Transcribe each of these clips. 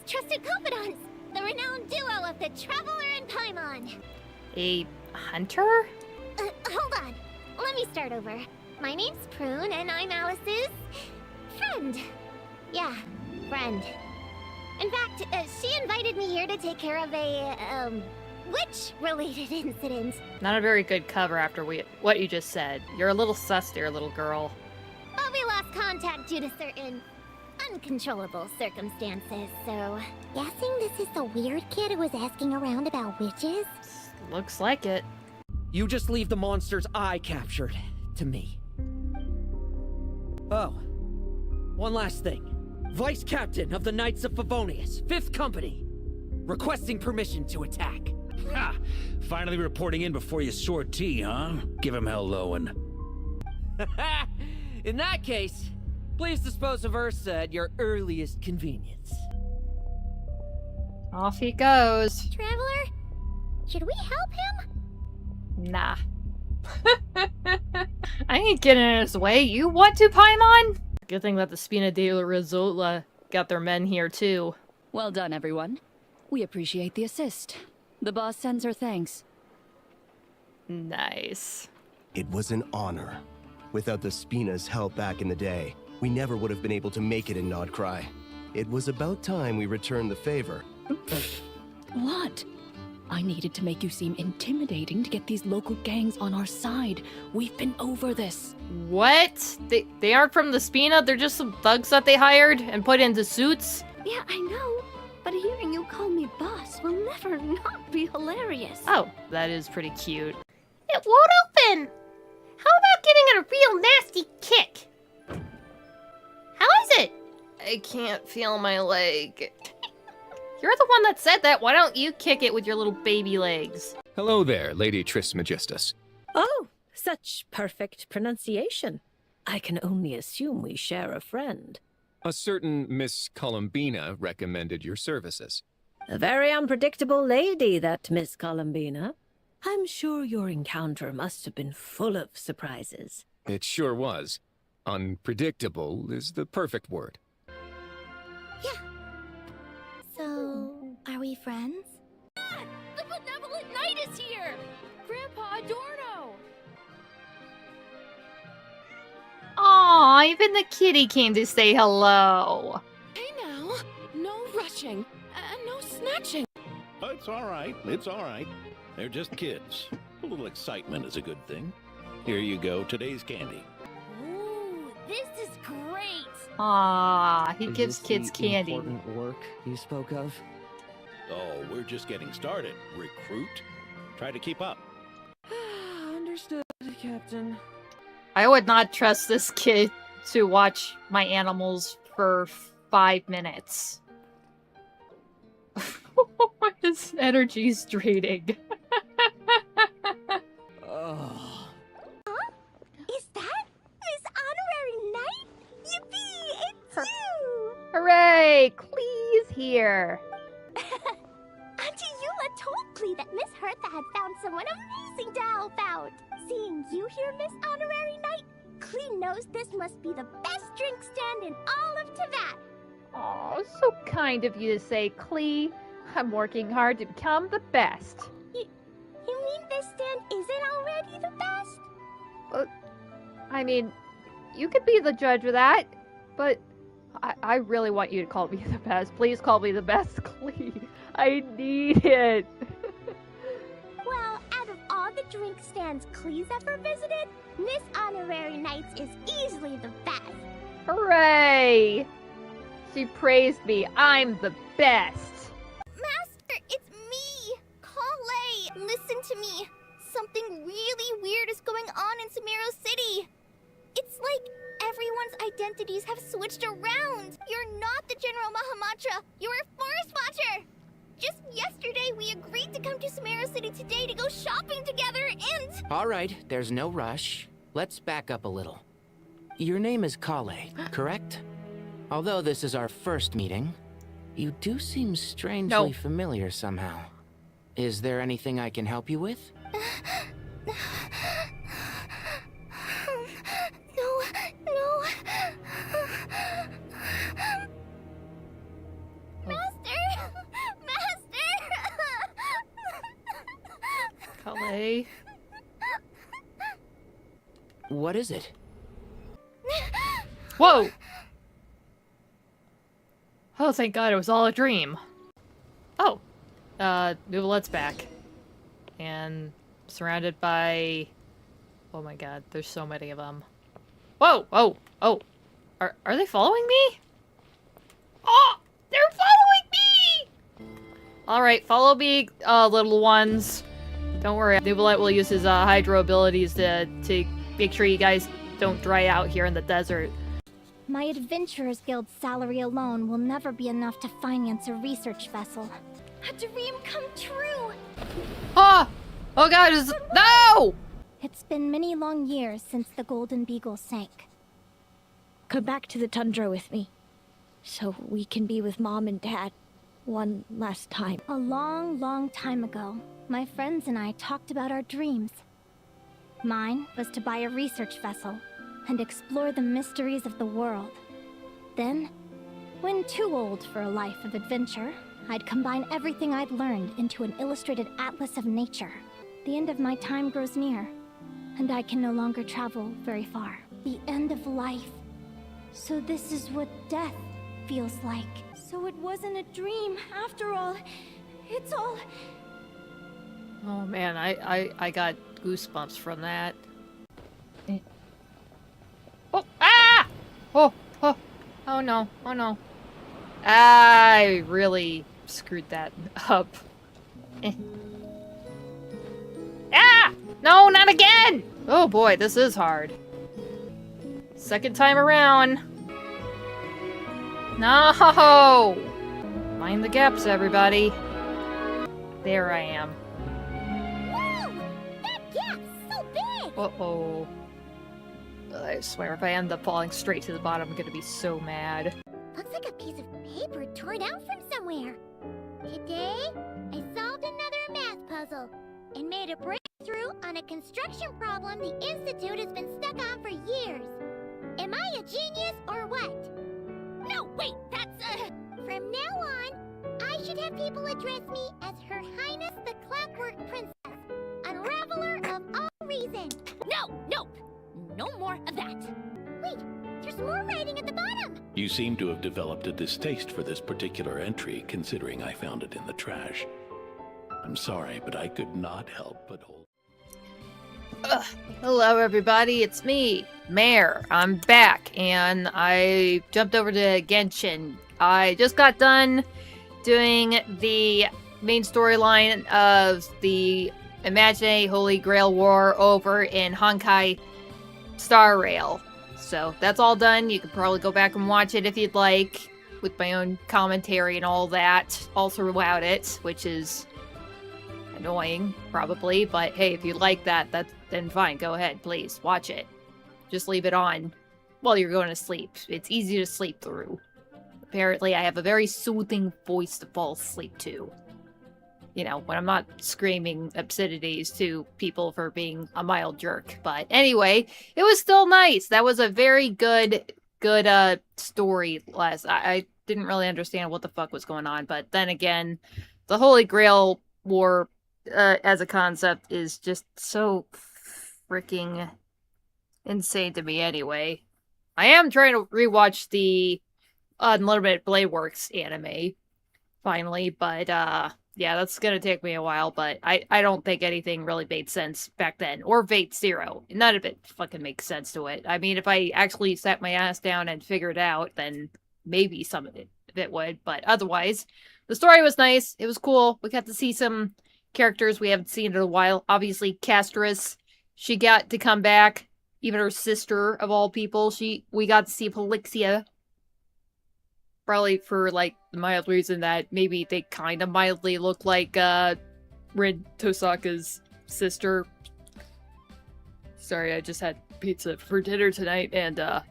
trusted confidants, the renowned duo of the Traveler and Paimon. A hunter? Hold on. Let me start over. My name's Prune, and I'm Alice's friend. Yeah, friend. In fact, she invited me here to take care of a, witch-related incident. Not a very good cover after what you just said. You're a little sus there, little girl. But we lost contact due to certain uncontrollable circumstances, so... Guessing this is the weird kid who was asking around about witches? Looks like it. You just leave the monsters I captured to me. Oh, one last thing. Vice Captain of the Knights of Favonius, 5th Company, requesting permission to attack. Ha! Finally reporting in before you sortie, huh? Give him hello and... In that case, please dispose of Ursa at your earliest convenience. Off he goes. Traveler? Should we help him? Nah. I ain't getting in his way. You want to, Paimon? Good thing that the Spina de Risola got their men here, too. Well done, everyone. We appreciate the assist. The boss sends her thanks. Nice. It was an honor. Without the Spina's help back in the day, we never would have been able to make it in Nodcry. It was about time we returned the favor. What? I needed to make you seem intimidating to get these local gangs on our side. We've been over this. What? They aren't from the Spina? They're just some thugs that they hired and put into suits? Yeah, I know. But hearing you call me boss will never not be hilarious. Oh, that is pretty cute. It won't open! How about getting a real nasty kick? How is it? I can't feel my leg. You're the one that said that. Why don't you kick it with your little baby legs? Hello there, Lady Trismegistus. Oh, such perfect pronunciation. I can only assume we share a friend. A certain Miss Columbina recommended your services. A very unpredictable lady, that Miss Columbina. I'm sure your encounter must have been full of surprises. It sure was. Unpredictable is the perfect word. Yeah. So, are we friends? The benevolent knight is here! Grandpa Adorno! Aw, even the kitty came to say hello. Hey now, no rushing, and no snatching. It's all right. It's all right. They're just kids. A little excitement is a good thing. Here you go, today's candy. Ooh, this is great! Aw, he Is gives this kids the candy. important work you spoke of? Oh, we're just getting started. Recruit. Try to keep up. Understood, Captain. I would not trust this kid to watch my animals for 5 minutes. His energy's draining. Oh. Is that Miss Honorary Knight? Yippee! It's you! Hooray! Klee's here. Auntie Eula told Klee that Miss Hertha had found someone amazing to help out. Seeing you here, Miss Honorary Knight, Klee knows this must be the best drink stand in all of Teyvat. Oh, so kind of you to say, Klee. I'm working hard to become the best. You mean this stand isn't already the best? I mean, you could be the judge of that, but I really want you to call me the best. Please call me the best, Klee. I need it. Well, out of all the drink stands Klee's ever visited, Miss Honorary Knight's is easily the best. Hooray! She praised me. I'm the best. Master, it's me, Klee. Listen to me. Something really weird is going on in Sumeru City. It's like everyone's identities have switched around. You're not the General Mahamatra. You're a forest watcher. Just yesterday, we agreed to come to Sumeru City today to go shopping together and... All right, there's no rush. Let's back up a little. Your name is Klee, correct? Although this is our first meeting, you do seem strangely familiar somehow. Is there anything I can help you with? No. Master? Klee. What is it? Whoa! Oh, thank God, it was all a dream. Oh, Nuvolet's back. And surrounded by... Oh my God, there's so many of them. Whoa! Oh! Oh! Are they following me? Oh! They're following me! Alright, follow me, little ones. Don't worry, Nuvolet will use his, hydro abilities to make sure you guys don't dry out here in the desert. My Adventurers Guild salary alone will never be enough to finance a research vessel. A dream come true! Ah! Oh God, no! It's been many long years since the Golden Beagle sank. Come back to the tundra with me, so we can be with Mom and Dad one last time. A long, long time ago, my friends and I talked about our dreams. Mine was to buy a research vessel and explore the mysteries of the world. Then, when too old for a life of adventure, I'd combine everything I'd learned into an illustrated atlas of nature. The end of my time grows near, and I can no longer travel very far. The end of life. So this is what death feels like. So it wasn't a dream, after all. It's all... Oh man, I got goosebumps from that. Oh! Ah! Oh! Oh! Oh no! Oh no! I really screwed that up. Ah! No, not again! Oh boy, this is hard. Second time around. No! Mind the gaps, everybody. There I am. Whoa! That gap's so big! Uh-oh. I swear, if I end up falling straight to the bottom, I'm gonna be so mad. Looks like a piece of paper torn out from somewhere. Today, I solved another math puzzle and made a breakthrough on a construction problem the Institute has been stuck on for years. Am I a genius or what? No, wait, that's From now on, I should have people address me as Her Highness the Clockwork Princess, unraveler of all reason. Nope, no more of that. Wait, there's more writing at the bottom. You seem to have developed a distaste for this particular entry, considering I found it in the trash. I'm sorry, but I could not help but hold... Hello everybody, it's me, Mare. I'm back, and I jumped over to Genshin. I just got done doing the main storyline of the Imagine Holy Grail War over in Honkai Star Rail. So that's all done. You can probably go back and watch it if you'd like, with my own commentary and all that all throughout it, which is annoying, probably, but hey, if you like that, then fine, go ahead, please, watch it. Just leave it on while you're going to sleep. It's easy to sleep through. Apparently, I have a very soothing voice to fall asleep to. You know, when I'm not screaming obscenities to people for being a mild jerk. But anyway, it was still nice. That was a very good story last. I didn't really understand what the fuck was going on, but then again, the Holy Grail War as a concept is just so freaking insane to me anyway. I am trying to rewatch the Unlimited Blade Works anime, finally, but yeah, that's gonna take me a while, but I don't think anything really made sense back then, or Fate Zero. None of it fucking makes sense to it. I mean, if I actually sat my ass down and figured it out, then maybe some of it would, but otherwise, the story was nice, it was cool, we got to see some characters we haven't seen in a while. Obviously, Castris, she got to come back. Even her sister, of all people, we got to see Polixia. Probably for, like, the mild reason that maybe they kind of mildly look like, Rin Tosaka's sister. Sorry, I just had pizza for dinner tonight, and, oh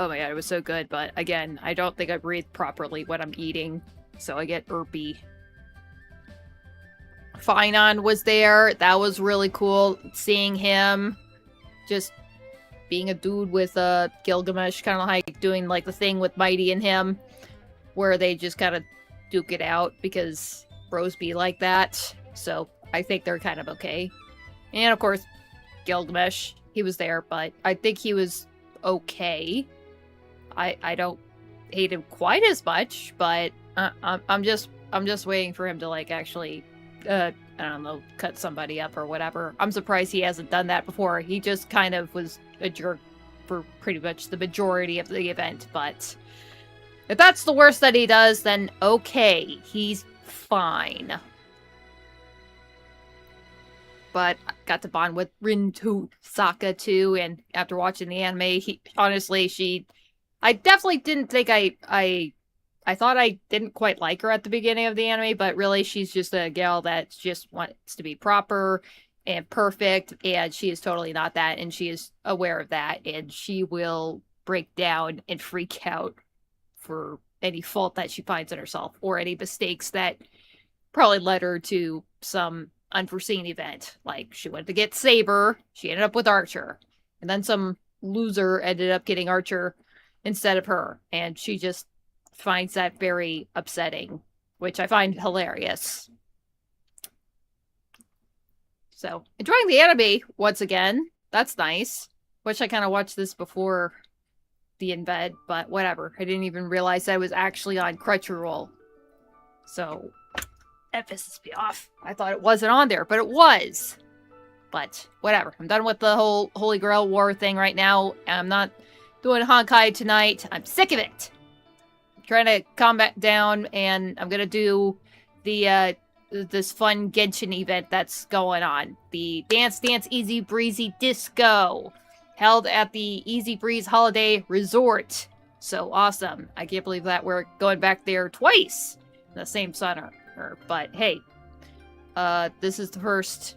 my god, it was so good, but again, I don't think I breathe properly when I'm eating, so I get irpy. Finon was there. That was really cool. Seeing him just being a dude with Gilgamesh, kind of like doing like the thing with Mighty and him, where they just kind of duke it out because bros be like that. So I think they're kind of okay. And of course, Gilgamesh, he was there, but I think he was okay. I don't hate him quite as much, but I'm just waiting for him to like actually I don't know, cut somebody up or whatever. I'm surprised he hasn't done that before. He just kind of was a jerk for pretty much the majority of the event, but if that's the worst that he does, then okay, he's fine. But I got to bond with Rinto Saka too, and after watching the anime, I definitely didn't think I thought I didn't quite like her at the beginning of the anime, but really she's just a gal that just wants to be proper and perfect, and she is totally not that, and she is aware of that, and she will break down and freak out for any fault that she finds in herself, or any mistakes that probably led her to some unforeseen event. Like, she wanted to get Saber, she ended up with Archer, and then some loser ended up getting Archer instead of her, and she just finds that very upsetting, which I find hilarious. So, enjoying the anime once again. That's nice. Wish I kind of watched this before the embed, but whatever. I didn't even realize that it was actually on Crunchyroll. So, that pisses me off. I thought it wasn't on there, but it was. But, whatever. I'm done with the whole Holy Grail War thing right now. I'm not doing Honkai tonight. I'm sick of it. I'm trying to calm back down, and I'm gonna do the, this fun Genshin event that's going on. The Dance Dance Easy-Breezy Disco, held at the Easybreeze Holiday Resort. So awesome. I can't believe that we're going back there twice in the same summer. But hey, this is the first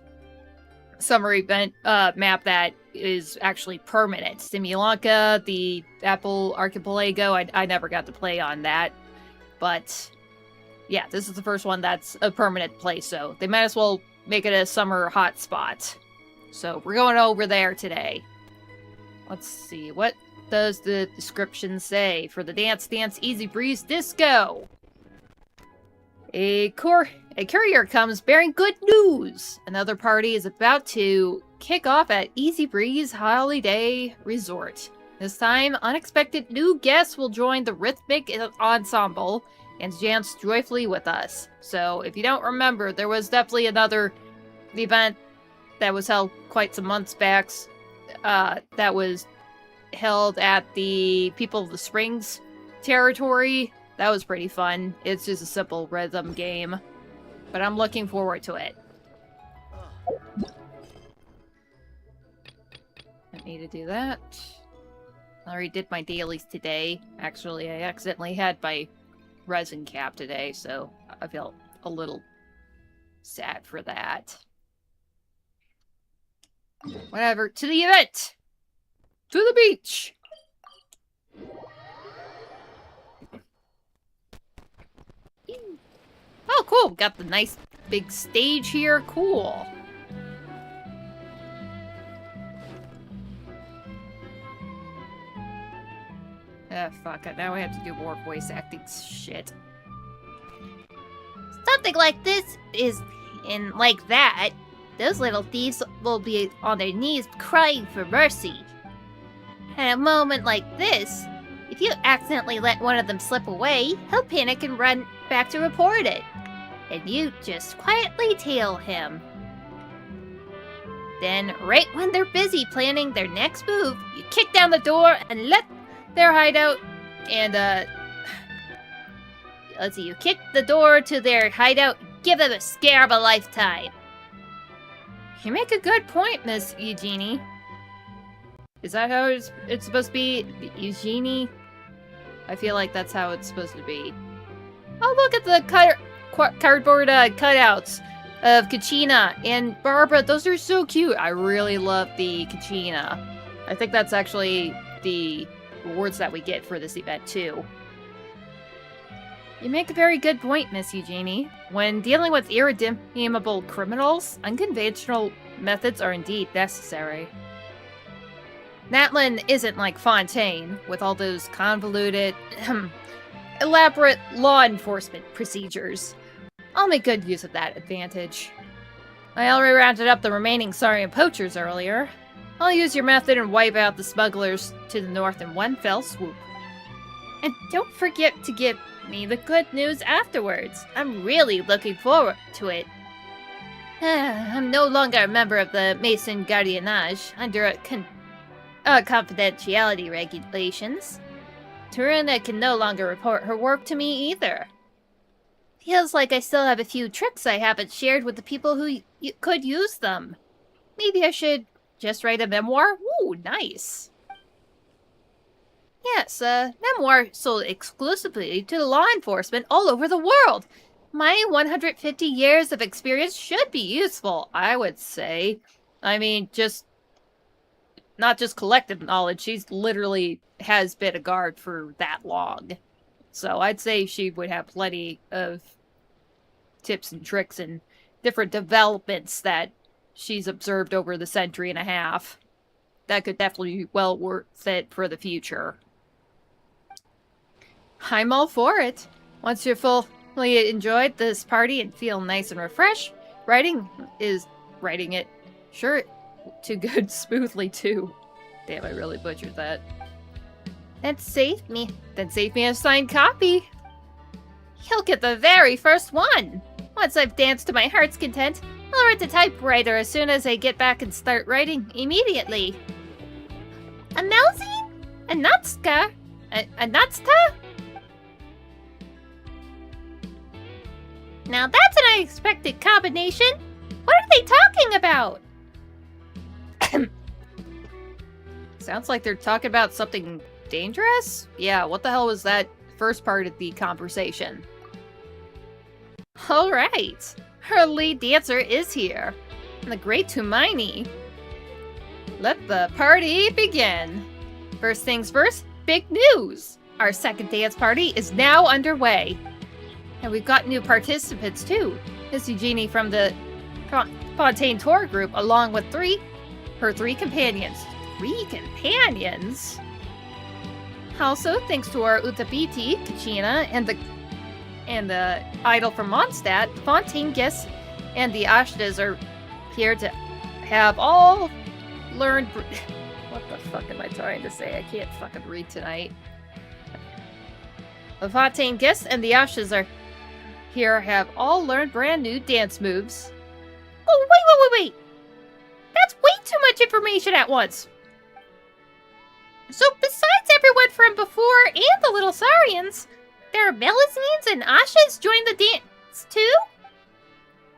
summer event map that is actually permanent. Simulanka, the Apple Archipelago, I never got to play on that. But yeah, this is the first one that's a permanent place, so they might as well make it a summer hotspot. So we're going over there today. Let's see, what does the description say for the Dance Dance Easy-Breeze Disco? A courier comes bearing good news. Another party is about to kick off at Easybreeze Holiday Resort. This time, unexpected new guests will join the rhythmic ensemble and dance joyfully with us. So, if you don't remember, there was definitely another event that was held quite some months back, that was held at the People of the Springs territory. That was pretty fun. It's just a simple rhythm game, but I'm looking forward to it. I need to do that. I already did my dailies today. Actually, I accidentally had my resin cap today, so I felt a little sad for that. Whatever. To the event! To the beach! Oh, cool. Got the nice big stage here. Cool. Ah, fuck it. Now I have to do more voice acting shit. Something like this is in like that. Those little thieves will be on their knees crying for mercy. At a moment like this, if you accidentally let one of them slip away, he'll panic and run back to report it. And you just quietly tail him. Then, right when they're busy planning their next move, you kick down the door and let their hideout, and, let's see, you kick the door to their hideout, give them a scare of a lifetime. You make a good point, Miss Eugenie. Is that how it's supposed to be? Eugenie? I feel like that's how it's supposed to be. Oh, look at the cardboard cutouts of Kachina and Barbara. Those are so cute. I really love the Kachina. I think that's actually the rewards that we get for this event, too. You make a very good point, Miss Eugenie. When dealing with irredeemable criminals, unconventional methods are indeed necessary. Natlin isn't like Fontaine, with all those convoluted, elaborate law enforcement procedures. I'll make good use of that advantage. I already rounded up the remaining Saurian poachers earlier. I'll use your method and wipe out the smugglers to the north in one fell swoop. And don't forget to give me the good news afterwards. I'm really looking forward to it. I'm no longer a member of the Mason Gardiennage under confidentiality regulations. Taruna can no longer report her work to me either. Feels like I still have a few tricks I haven't shared with the people who could use them. Maybe I should just write a memoir? Ooh, nice. Yes, a memoir sold exclusively to law enforcement all over the world. My 150 years of experience should be useful, I would say. I mean, not just collective knowledge, she's literally has been a guard for that long. So I'd say she would have plenty of tips and tricks and different developments that she's observed over the century and a half. That could definitely be well worth it for the future. I'm all for it. Once you're fully enjoyed this party and feel nice and refreshed, writing it. Sure, to good smoothly too. Damn, I really butchered that. Then save me a signed copy. You'll get the very first one. Once I've danced to my heart's content, I'll write the typewriter as soon as I get back and start writing immediately. Amelzi? Anatska? Anatska? Now that's an unexpected combination. What are they talking about? Sounds like they're talking about something dangerous? Yeah, what the hell was that first part of the conversation? Alright, her lead dancer is here. The great Tumaini. Let the party begin. First things first, big news! Our second dance party is now underway. And we've got new participants too. Miss Eugenie from the Fontaine Tour group, along with her three companions. 3 companions? Also, thanks to our Utabiti, Kachina, and the idol from Mondstadt, the Fontaine guests and the Ashtas are here to have all learned... What the fuck am I trying to say? I can't fucking read tonight. The Fontaine guests and the Ashtas are here have all learned brand new dance moves. Oh, wait! That's way too much information at once! So besides everyone from before and the little Saurians, there are Melusines and Ashas join the dance too?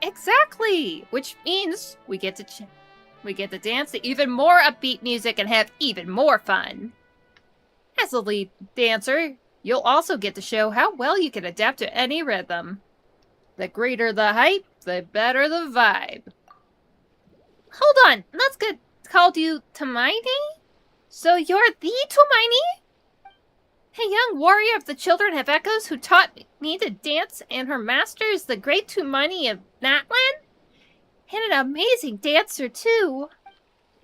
Exactly! Which means we get to dance to even more upbeat music and have even more fun. As the lead dancer, you'll also get to show how well you can adapt to any rhythm. The greater the hype, the better the vibe. Hold on, that's good. Called you Tumaini? So you're the Tumaini? A young warrior of the children of echoes who taught me to dance, and her master is the great Tumaini of Natlan? And an amazing dancer, too.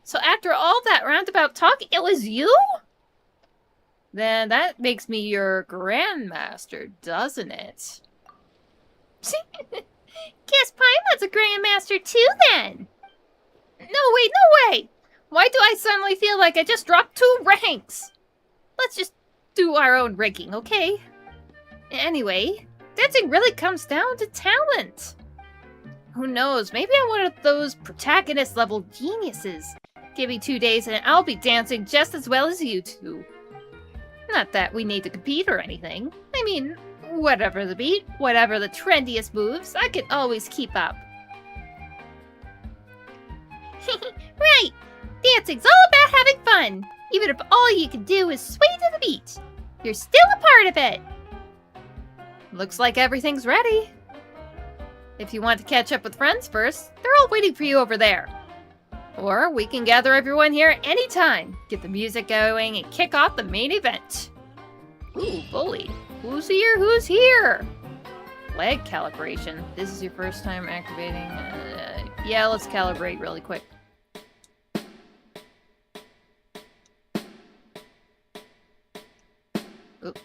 So after all that roundabout talk, it was you? Then that makes me your grandmaster, doesn't it? Guess Paimon's a grandmaster too, then. No way! Why do I suddenly feel like I just dropped 2 ranks? Let's just do our own ranking, okay? Anyway, dancing really comes down to talent. Who knows, maybe I'm one of those protagonist-level geniuses. Give me 2 days and I'll be dancing just as well as you two. Not that we need to compete or anything. I mean, whatever the beat, whatever the trendiest moves, I can always keep up. Right! Dancing's all about having fun, even if all you can do is sway to the beat. You're still a part of it. Looks like everything's ready. If you want to catch up with friends first, they're all waiting for you over there. Or we can gather everyone here anytime, get the music going, and kick off the main event. Ooh, bully. Who's here? Leg calibration. This is your first time activating. Yeah, let's calibrate really quick. Oop.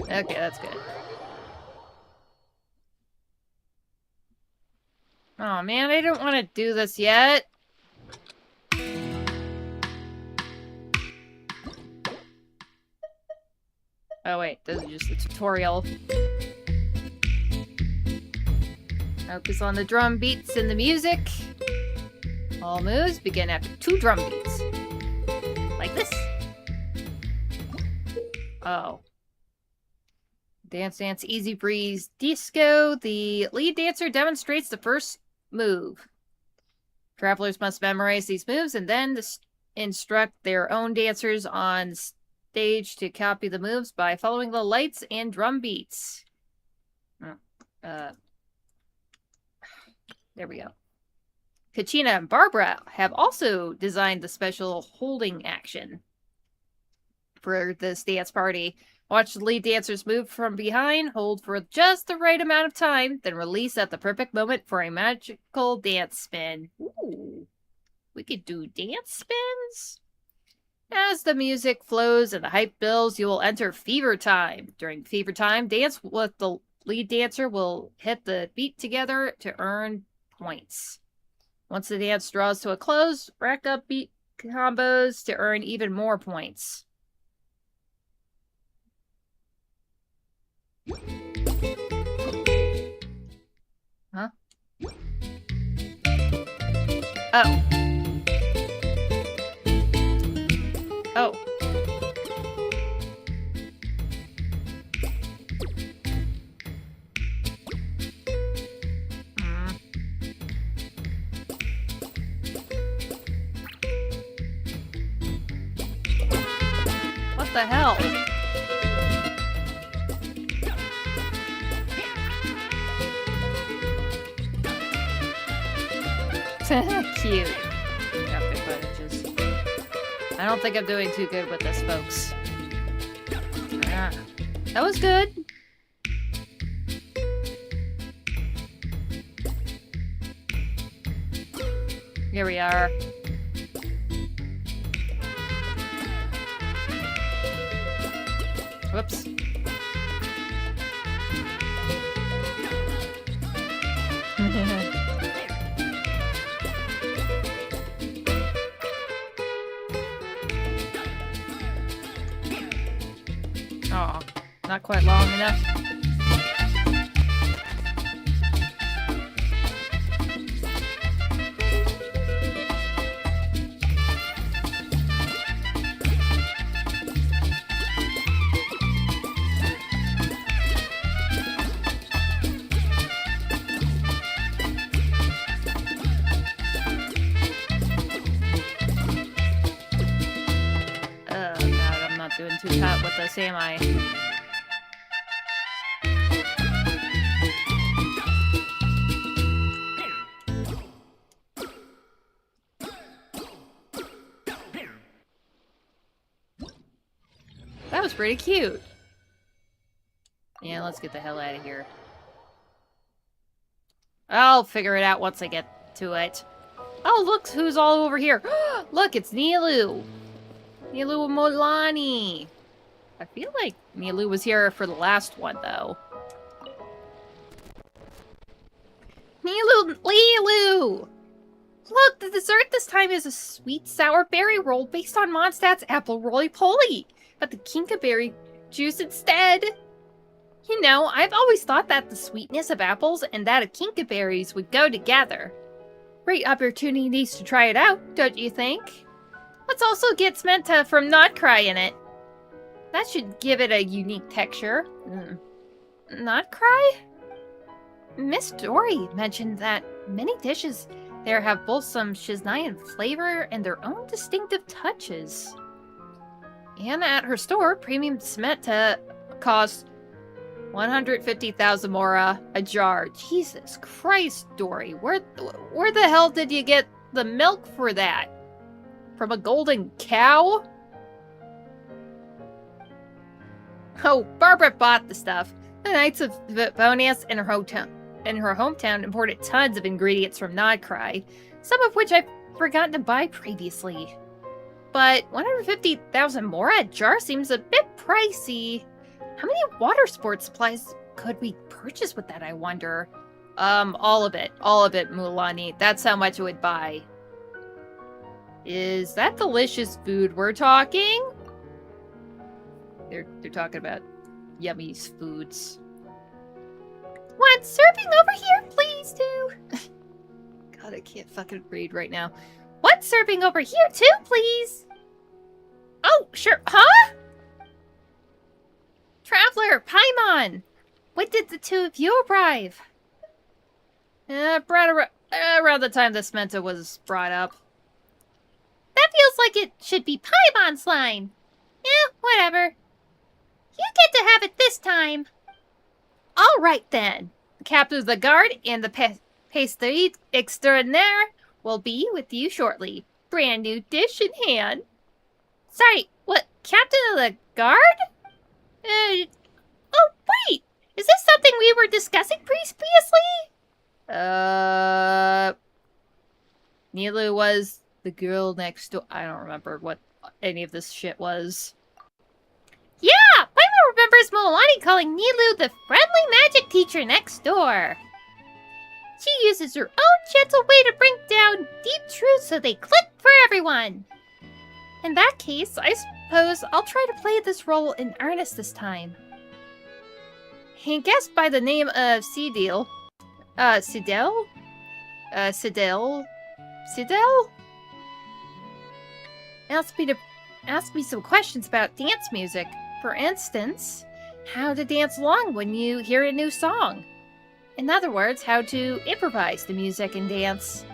Okay, that's good. Oh man, I don't want to do this yet. Oh wait, this is just a tutorial. Focus on the drum beats and the music. All moves begin after 2 drum beats. Like this. Oh. Dance Dance Easy-Breeze Disco. The lead dancer demonstrates the first move. Travelers must memorize these moves and then instruct their own dancers on stage to copy the moves by following the lights and drum beats. There we go. Kachina and Barbara have also designed the special holding action for this dance party. Watch the lead dancers move from behind, hold for just the right amount of time, then release at the perfect moment for a magical dance spin. Ooh, we could do dance spins? As the music flows and the hype builds, you will enter fever time. During fever time, dance with the lead dancer will hit the beat together to earn points. Once the dance draws to a close, rack up beat combos to earn even more points. Huh? Oh. Oh. What the hell? Cute. Graphic footages. I don't think I'm doing too good with this, folks. Ah, that was good. Here we are. Whoops. Oh, not quite long enough. Doing too hot with this, am I? That was pretty cute. Yeah, let's get the hell out of here. I'll figure it out once I get to it. Oh, look who's all over here. Look, it's Nilu. Nilu Molani. I feel like Nilu was here for the last one, though. Lilu! Look, the dessert this time is a sweet sour berry roll based on Mondstadt's apple roly-poly, but the kinkaberry juice instead. You know, I've always thought that the sweetness of apples and that of kinkaberries would go together. Great opportunities to try it out, don't you think? Let's also get Smenta from Notcry in it. That should give it a unique texture. Notcry? Miss Dory mentioned that many dishes there have both some Shiznayan flavor and their own distinctive touches. And at her store, premium Smenta costs 150,000 mora a jar. Jesus Christ, Dory. Where the hell did you get the milk for that? From a golden cow? Oh, Barbara bought the stuff. The Knights of Favonius in her hometown imported tons of ingredients from Nodcry, some of which I've forgotten to buy previously. But 150,000 mora a jar seems a bit pricey. How many water sports supplies could we purchase with that, I wonder? All of it. All of it, Mulani. That's how much it would buy. Is that delicious food we're talking? They're talking about yummy foods. One serving over here, please, too. God, I can't fucking read right now. One serving over here, too, please. Oh, sure. Huh? Traveler, Paimon. When did the two of you arrive? Around the time this Menta was brought up. That feels like it should be Paimon's line. Whatever. You get to have it this time. All right, then. The captain of the guard and the pastry extraordinaire will be with you shortly. Brand new dish in hand. Sorry, what? Captain of the guard? Oh, wait! Is this something we were discussing previously? Nilou was the girl next door. I don't remember what any of this shit was. Yeah! Paimon remembers Moalani calling Nilou the friendly magic teacher next door. She uses her own gentle way to bring down deep truths so they click for everyone. In that case, I suppose I'll try to play this role in earnest this time. He guessed by the name of Sidel. Sidel? Sidel? Asked me some questions about dance music. For instance, how to dance along when you hear a new song. In other words, how to improvise the music and dance.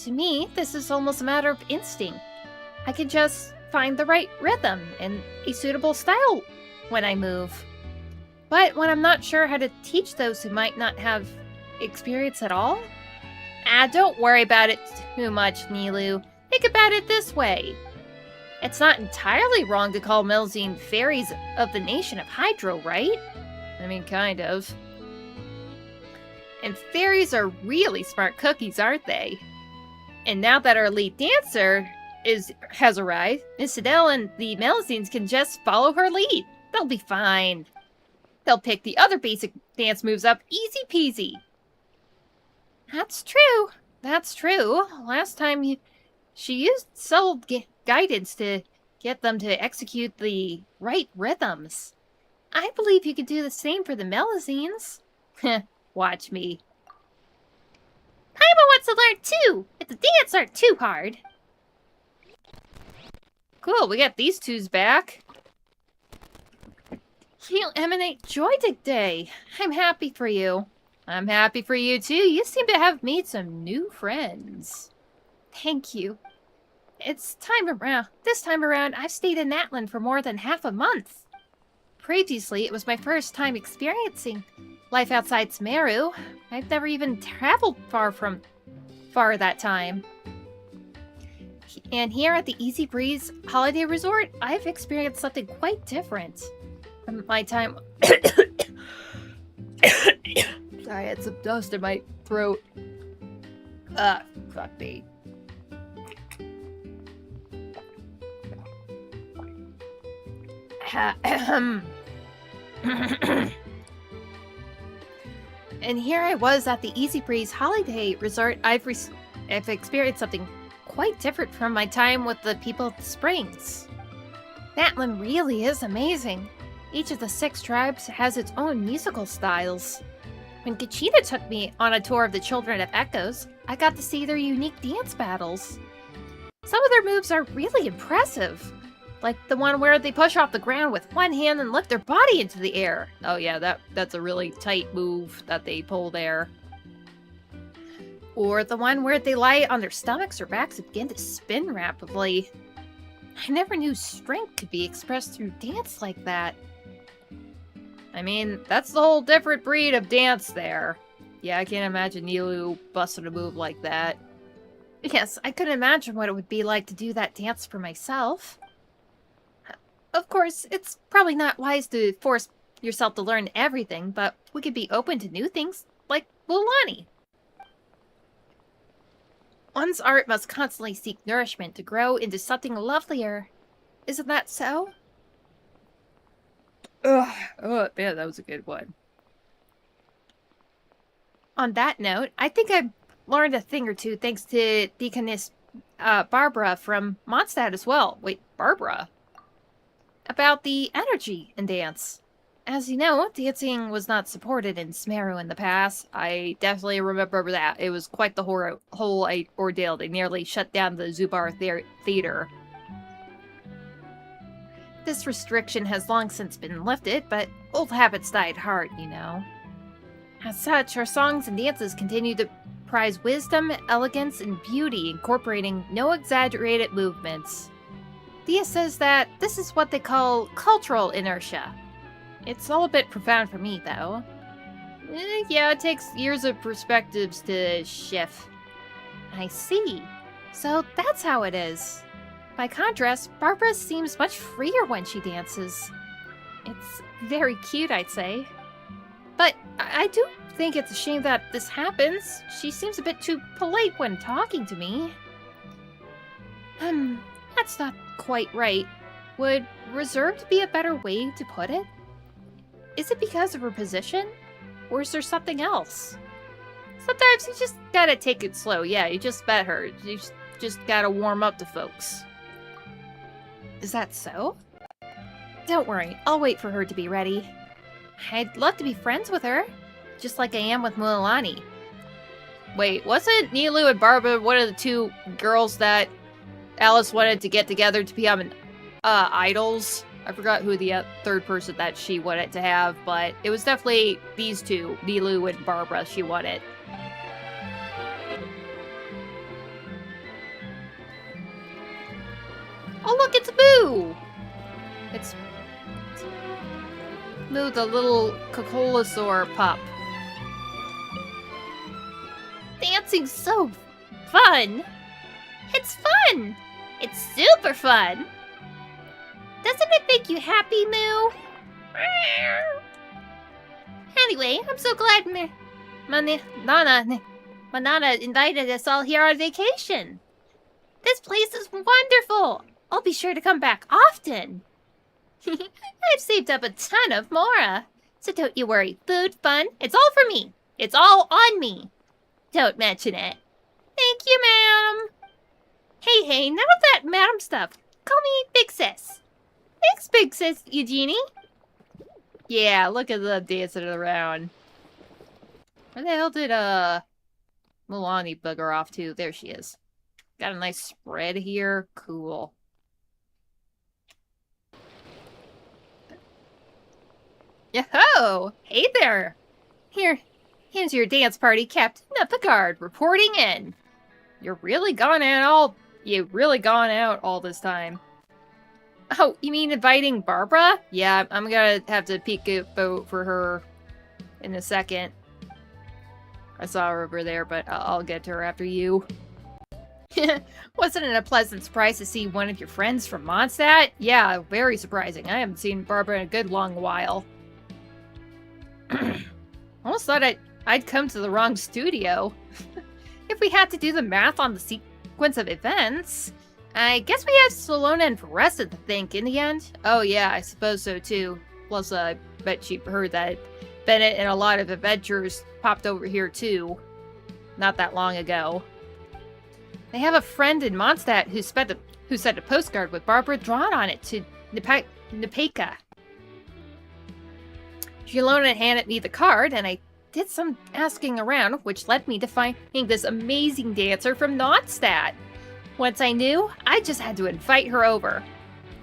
To me, this is almost a matter of instinct. I can just find the right rhythm and a suitable style when I move. But when I'm not sure how to teach those who might not have experience at all? Don't worry about it too much, Nilou. Think about it this way. It's not entirely wrong to call Melzine fairies of the nation of Hydro, right? I mean, kind of. And fairies are really smart cookies, aren't they? And now that our lead dancer has arrived, Miss Sidel and the Melzines can just follow her lead. They'll be fine. They'll pick the other basic dance moves up easy peasy. That's true. That's true. Last time she used subtle guidance to get them to execute the right rhythms. I believe you could do the same for the Melazines. Watch me. Paimon wants to learn too, if the dance aren't too hard. Cool, we got these twos back. You emanate joy today. I'm happy for you. I'm happy for you too. You seem to have made some new friends. Thank you. This time around, I've stayed in Natlan for more than half a month. Previously, it was my first time experiencing life outside Sumeru. I've never even traveled far that time. And here at the Easy-Breeze Holiday Resort, I've experienced something quite different. From my time... Sorry, I had some dust in my throat. Fuck me. And here I was at the Easy-Breeze Holiday Resort. I've experienced something quite different from my time with the people at the Springs. Natlan really is amazing. Each of the 6 tribes has its own musical styles. When Gachita took me on a tour of the Children of Echoes, I got to see their unique dance battles. Some of their moves are really impressive. Like the one where they push off the ground with one hand and lift their body into the air. Oh yeah, that's a really tight move that they pull there. Or the one where they lie on their stomachs or backs and begin to spin rapidly. I never knew strength could be expressed through dance like that. I mean, that's the whole different breed of dance there. Yeah, I can't imagine Nilou busting a move like that. Yes, I couldn't imagine what it would be like to do that dance for myself. Of course, it's probably not wise to force yourself to learn everything, but we could be open to new things, like Mulani. One's art must constantly seek nourishment to grow into something lovelier. Isn't that so? Ugh. Oh, man, that was a good one. On that note, I think I've learned a thing or two thanks to Deaconess Barbara from Mondstadt as well. Wait, Barbara? About the energy in dance. As you know, dancing was not supported in Sumeru in the past. I definitely remember that. It was quite the whole ordeal. They nearly shut down the Zubar Theater. This restriction has long since been lifted, but old habits died hard, you know. As such, our songs and dances continue to prize wisdom, elegance, and beauty, incorporating no exaggerated movements. Dia says that this is what they call cultural inertia. It's all a bit profound for me, though. Yeah, it takes years of perspectives to shift. I see. So that's how it is. By contrast, Barbara seems much freer when she dances. It's very cute, I'd say. But I do think it's a shame that this happens. She seems a bit too polite when talking to me. That's not quite right. Would reserved be a better way to put it? Is it because of her position? Or is there something else? Sometimes you just gotta take it slow. Yeah, you just met her. You just gotta warm up to folks. Is that so? Don't worry, I'll wait for her to be ready. I'd love to be friends with her, just like I am with Mualani. Wait, wasn't Nilou and Barbara one of the two girls that Alice wanted to get together to become idols? I forgot who the third person that she wanted to have, but it was definitely these two, Nilou and Barbara, she wanted. Oh look, it's Moo! It's Moo, the little Cocolosaur pup. Dancing's so fun! It's fun! It's super fun! Doesn't it make you happy, Moo? Anyway, I'm so glad Manana invited us all here on vacation. This place is wonderful. I'll be sure to come back often. I've saved up a ton of Mora. So don't you worry. Food, fun, it's all for me. It's all on me. Don't mention it. Thank you, ma'am. Hey, none of that madam stuff. Call me Big Sis. Thanks, Big Sis, Eugenie. Yeah, look at them dancing around. Where the hell did, Mualani bugger off to? There she is. Got a nice spread here. Cool. Yo-ho! Hey there! Here's your dance party, Captain Picard, reporting in. You've really gone out all this time. Oh, you mean inviting Barbara? Yeah, I'm gonna have to peek a vote for her in a second. I saw her over there, but I'll get to her after you. Wasn't it a pleasant surprise to see one of your friends from Mondstadt? Yeah, very surprising. I haven't seen Barbara in a good long while. Almost thought I'd come to the wrong studio. If we had to do the math on the sequence of events, I guess we had Solona and Foresta to think in the end. Oh yeah, I suppose so too. Plus, I bet she heard that Bennett and a lot of adventurers popped over here too. Not that long ago. They have a friend in Mondstadt who sent a postcard with Barbara drawn on it to Nepeka. Solona handed me the card, and I did some asking around, which led me to finding this amazing dancer from Mondstadt. Once I knew, I just had to invite her over.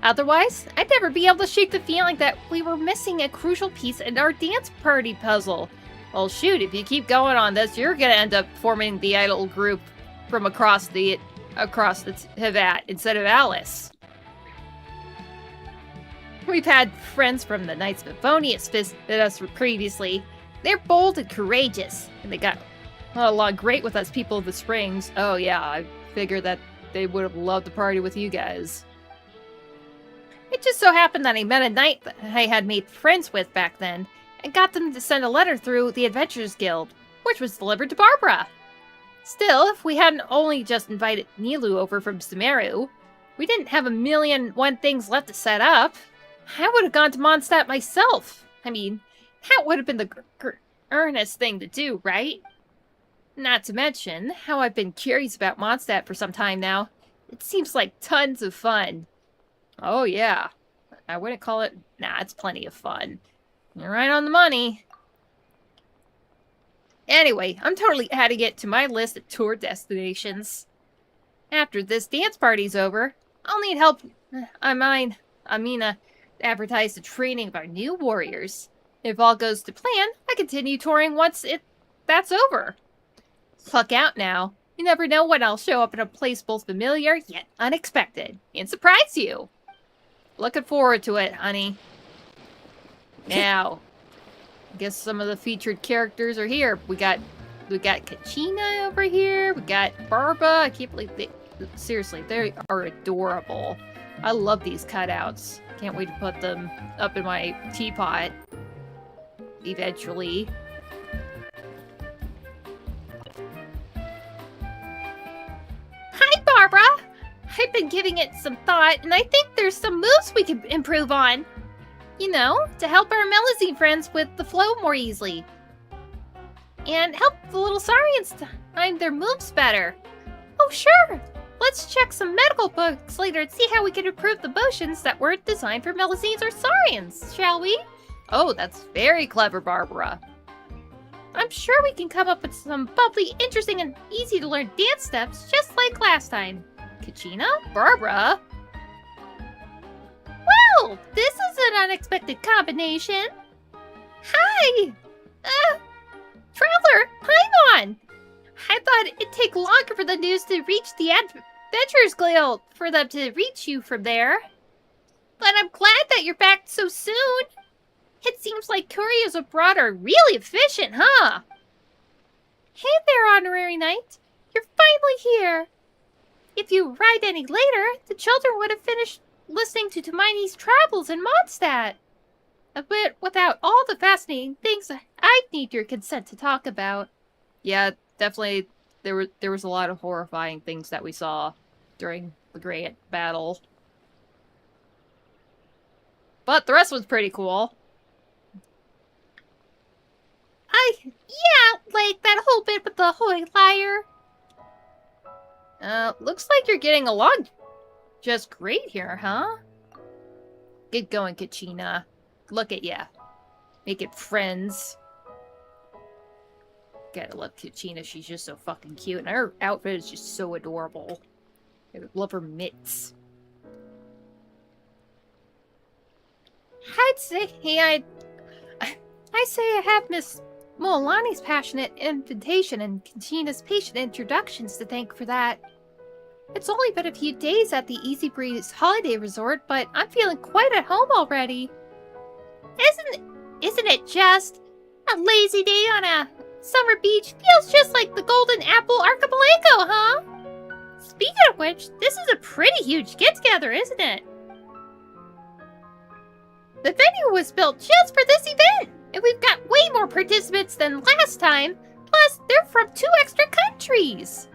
Otherwise, I'd never be able to shake the feeling that we were missing a crucial piece in our dance party puzzle. Well, shoot, if you keep going on this, you're gonna end up forming the idol group from across the Havat instead of Alice. We've had friends from the Knights of Favonius visit us previously. They're bold and courageous, and they got along great with us people of the Springs. Oh yeah, I figured that they would have loved to party with you guys. It just so happened that I met a knight that I had made friends with back then, and got them to send a letter through the Adventurers Guild, which was delivered to Barbara. Still, if we hadn't only just invited Nilou over from Sumeru, we didn't have 1,000,001 things left to set up. I would have gone to Mondstadt myself. I mean, that would have been the earnest thing to do, right? Not to mention how I've been curious about Mondstadt for some time now. It seems like tons of fun. Oh yeah. I wouldn't call it... Nah, it's plenty of fun. You're right on the money. Anyway, I'm totally adding it to my list of tour destinations. After this dance party's over, I'll need help. Advertise the training of our new warriors. If all goes to plan, I continue touring once that's over. Look out now. You never know when I'll show up in a place both familiar yet unexpected and surprise you. Looking forward to it, honey. Now, I guess some of the featured characters are here. We got Kachina over here. We got Barba. I can't believe seriously, they are adorable. I love these cutouts. Can't wait to put them up in my teapot eventually. Hi, Barbara! I've been giving it some thought, and I think there's some moves we could improve on. You know, to help our Melazine friends with the flow more easily. And help the little Saurians time their moves better. Oh, sure! Let's check some medical books later and see how we can improve the potions that weren't designed for Melazines or Saurians, shall we? Oh, that's very clever, Barbara. I'm sure we can come up with some bubbly, interesting, and easy-to-learn dance steps just like last time. Kachina? Barbara? Well, this is an unexpected combination. Hi! Traveler, Paimon! I thought it'd take longer for the news to reach the Adventurers Guild for them to reach you from there. But I'm glad that you're back so soon. It seems like couriers abroad are really efficient, huh? Hey there, Honorary Knight. You're finally here. If you arrived any later, the children would have finished listening to Hermione's travels in Mondstadt. But without all the fascinating things I'd need your consent to talk about. Yeah, definitely there was a lot of horrifying things that we saw during the Great Battle. But the rest was pretty cool. Yeah, like that whole bit with the holy liar. Looks like you're getting along just great here, huh? Get going, Kachina. Look at ya. Making friends. Gotta love Kachina, she's just so fucking cute. And her outfit is just so adorable. I love her mitts. I'd say I have Miss Moalani's passionate invitation and Kachina's patient introductions to thank for that. It's only been a few days at the Easybreeze Holiday Resort, but I'm feeling quite at home already. Isn't it just? A lazy day on a summer beach feels just like the Golden Apple Archipelago, huh? Speaking of which, this is a pretty huge get-together, isn't it? The venue was built just for this event, and we've got way more participants than last time. Plus, they're from 2 extra countries.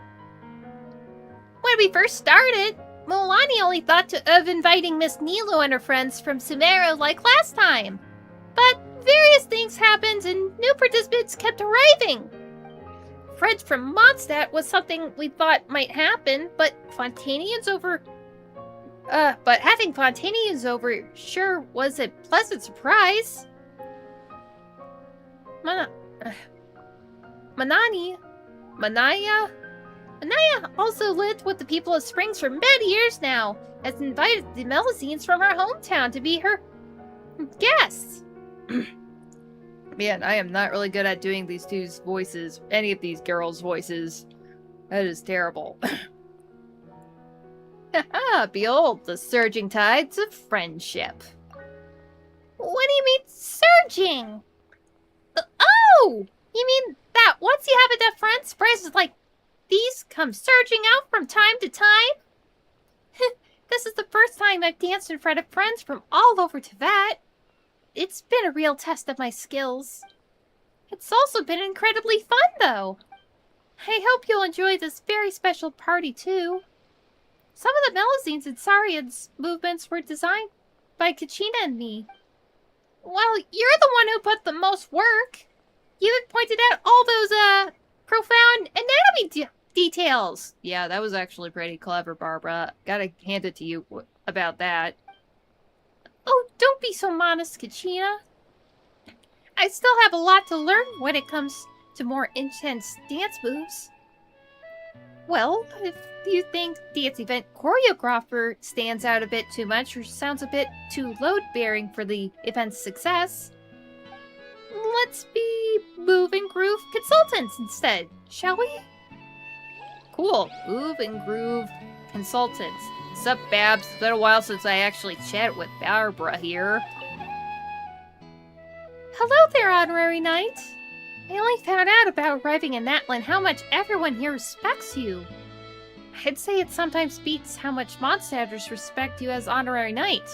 When we first started, Moalani only thought of inviting Miss Nilo and her friends from Sumeru like last time. But various things happened and new participants kept arriving. Friends from Mondstadt was something we thought might happen, but having Fontanians over sure was a pleasant surprise. Manaya also lived with the people of Springs for many years now, has invited the Melazines from her hometown to be her guests. Man, I am not really good at doing these dudes' voices, any of these girls' voices. That is terrible. Behold, the surging tides of friendship. What do you mean, surging? Oh! You mean that once you have enough friends, surprises like these come surging out from time to time? This is the first time I've danced in front of friends from all over Teyvat. It's been a real test of my skills. It's also been incredibly fun, though. I hope you'll enjoy this very special party, too. Some of the Melazines and Saurians movements were designed by Kachina and me. Well, you're the one who put the most work. You even pointed out all those, profound anatomy details. Yeah, that was actually pretty clever, Barbara. Gotta hand it to you about that. Oh, don't be so modest, Kachina. I still have a lot to learn when it comes to more intense dance moves. Well, if you think dance event choreographer stands out a bit too much or sounds a bit too load-bearing for the event's success, let's be Move and Groove consultants instead, shall we? Cool. Move and Groove consultants. Sup, Babs? It's been a while since I actually chatted with Barbara here. Hello there, Honorary Knight. I only found out about arriving in Natlan how much everyone here respects you. I'd say it sometimes beats how much Mondstadters respect you as Honorary Knight.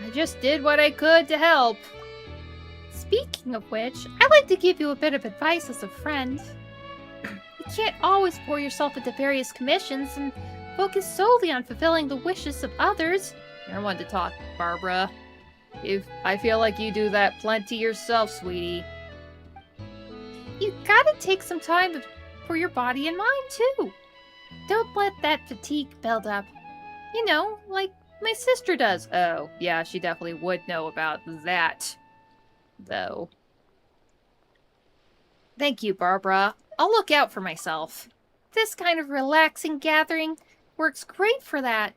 I just did what I could to help. Speaking of which, I'd like to give you a bit of advice as a friend. You can't always pour yourself into various commissions and focus solely on fulfilling the wishes of others. You're one to talk, Barbara. I feel like you do that plenty yourself, sweetie. You gotta take some time for your body and mind, too. Don't let that fatigue build up. You know, like my sister does. Oh, yeah, she definitely would know about that, though. Thank you, Barbara. I'll look out for myself. This kind of relaxing gathering works great for that.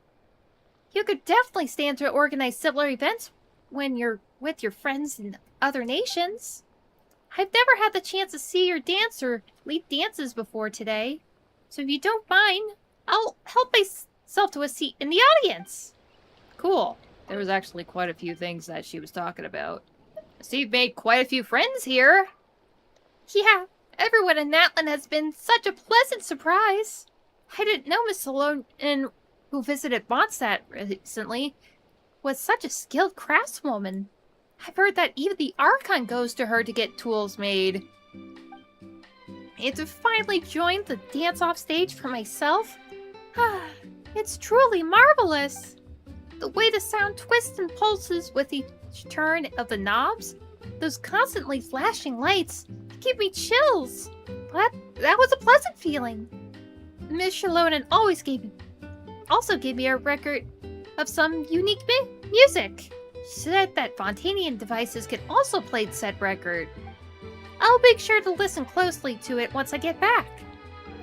You could definitely stand to organize similar events when you're with your friends in other nations. I've never had the chance to see or dance or lead dances before today, so if you don't mind, I'll help myself to a seat in the audience. Cool. There was actually quite a few things that she was talking about. So you've made quite a few friends here. Yeah, everyone in Natlan has been such a pleasant surprise. I didn't know Miss Salone, who visited Mondstadt recently, was such a skilled craftswoman. I've heard that even the Archon goes to her to get tools made. And to finally join the dance-off stage for myself, it's truly marvelous. The way the sound twists and pulses with each turn of the knobs, those constantly flashing lights, give me chills. But that was a pleasant feeling. Miss Shalonen also gave me a record of some unique music. She said that Fontanian devices can also play said record. I'll make sure to listen closely to it once I get back.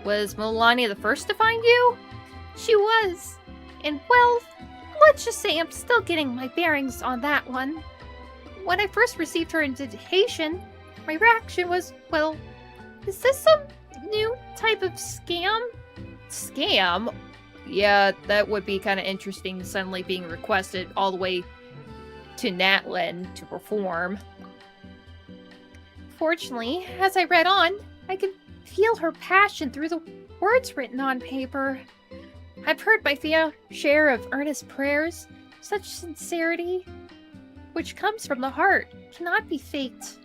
Was Melania the first to find you? She was. And well, let's just say I'm still getting my bearings on that one. When I first received her invitation, my reaction was, well, is this some new type of scam? Scam? Yeah, that would be kind of interesting, suddenly being requested all the way to Natlan to perform. Fortunately, as I read on, I could feel her passion through the words written on paper. I've heard my fair share of earnest prayers. Such sincerity, which comes from the heart, cannot be faked.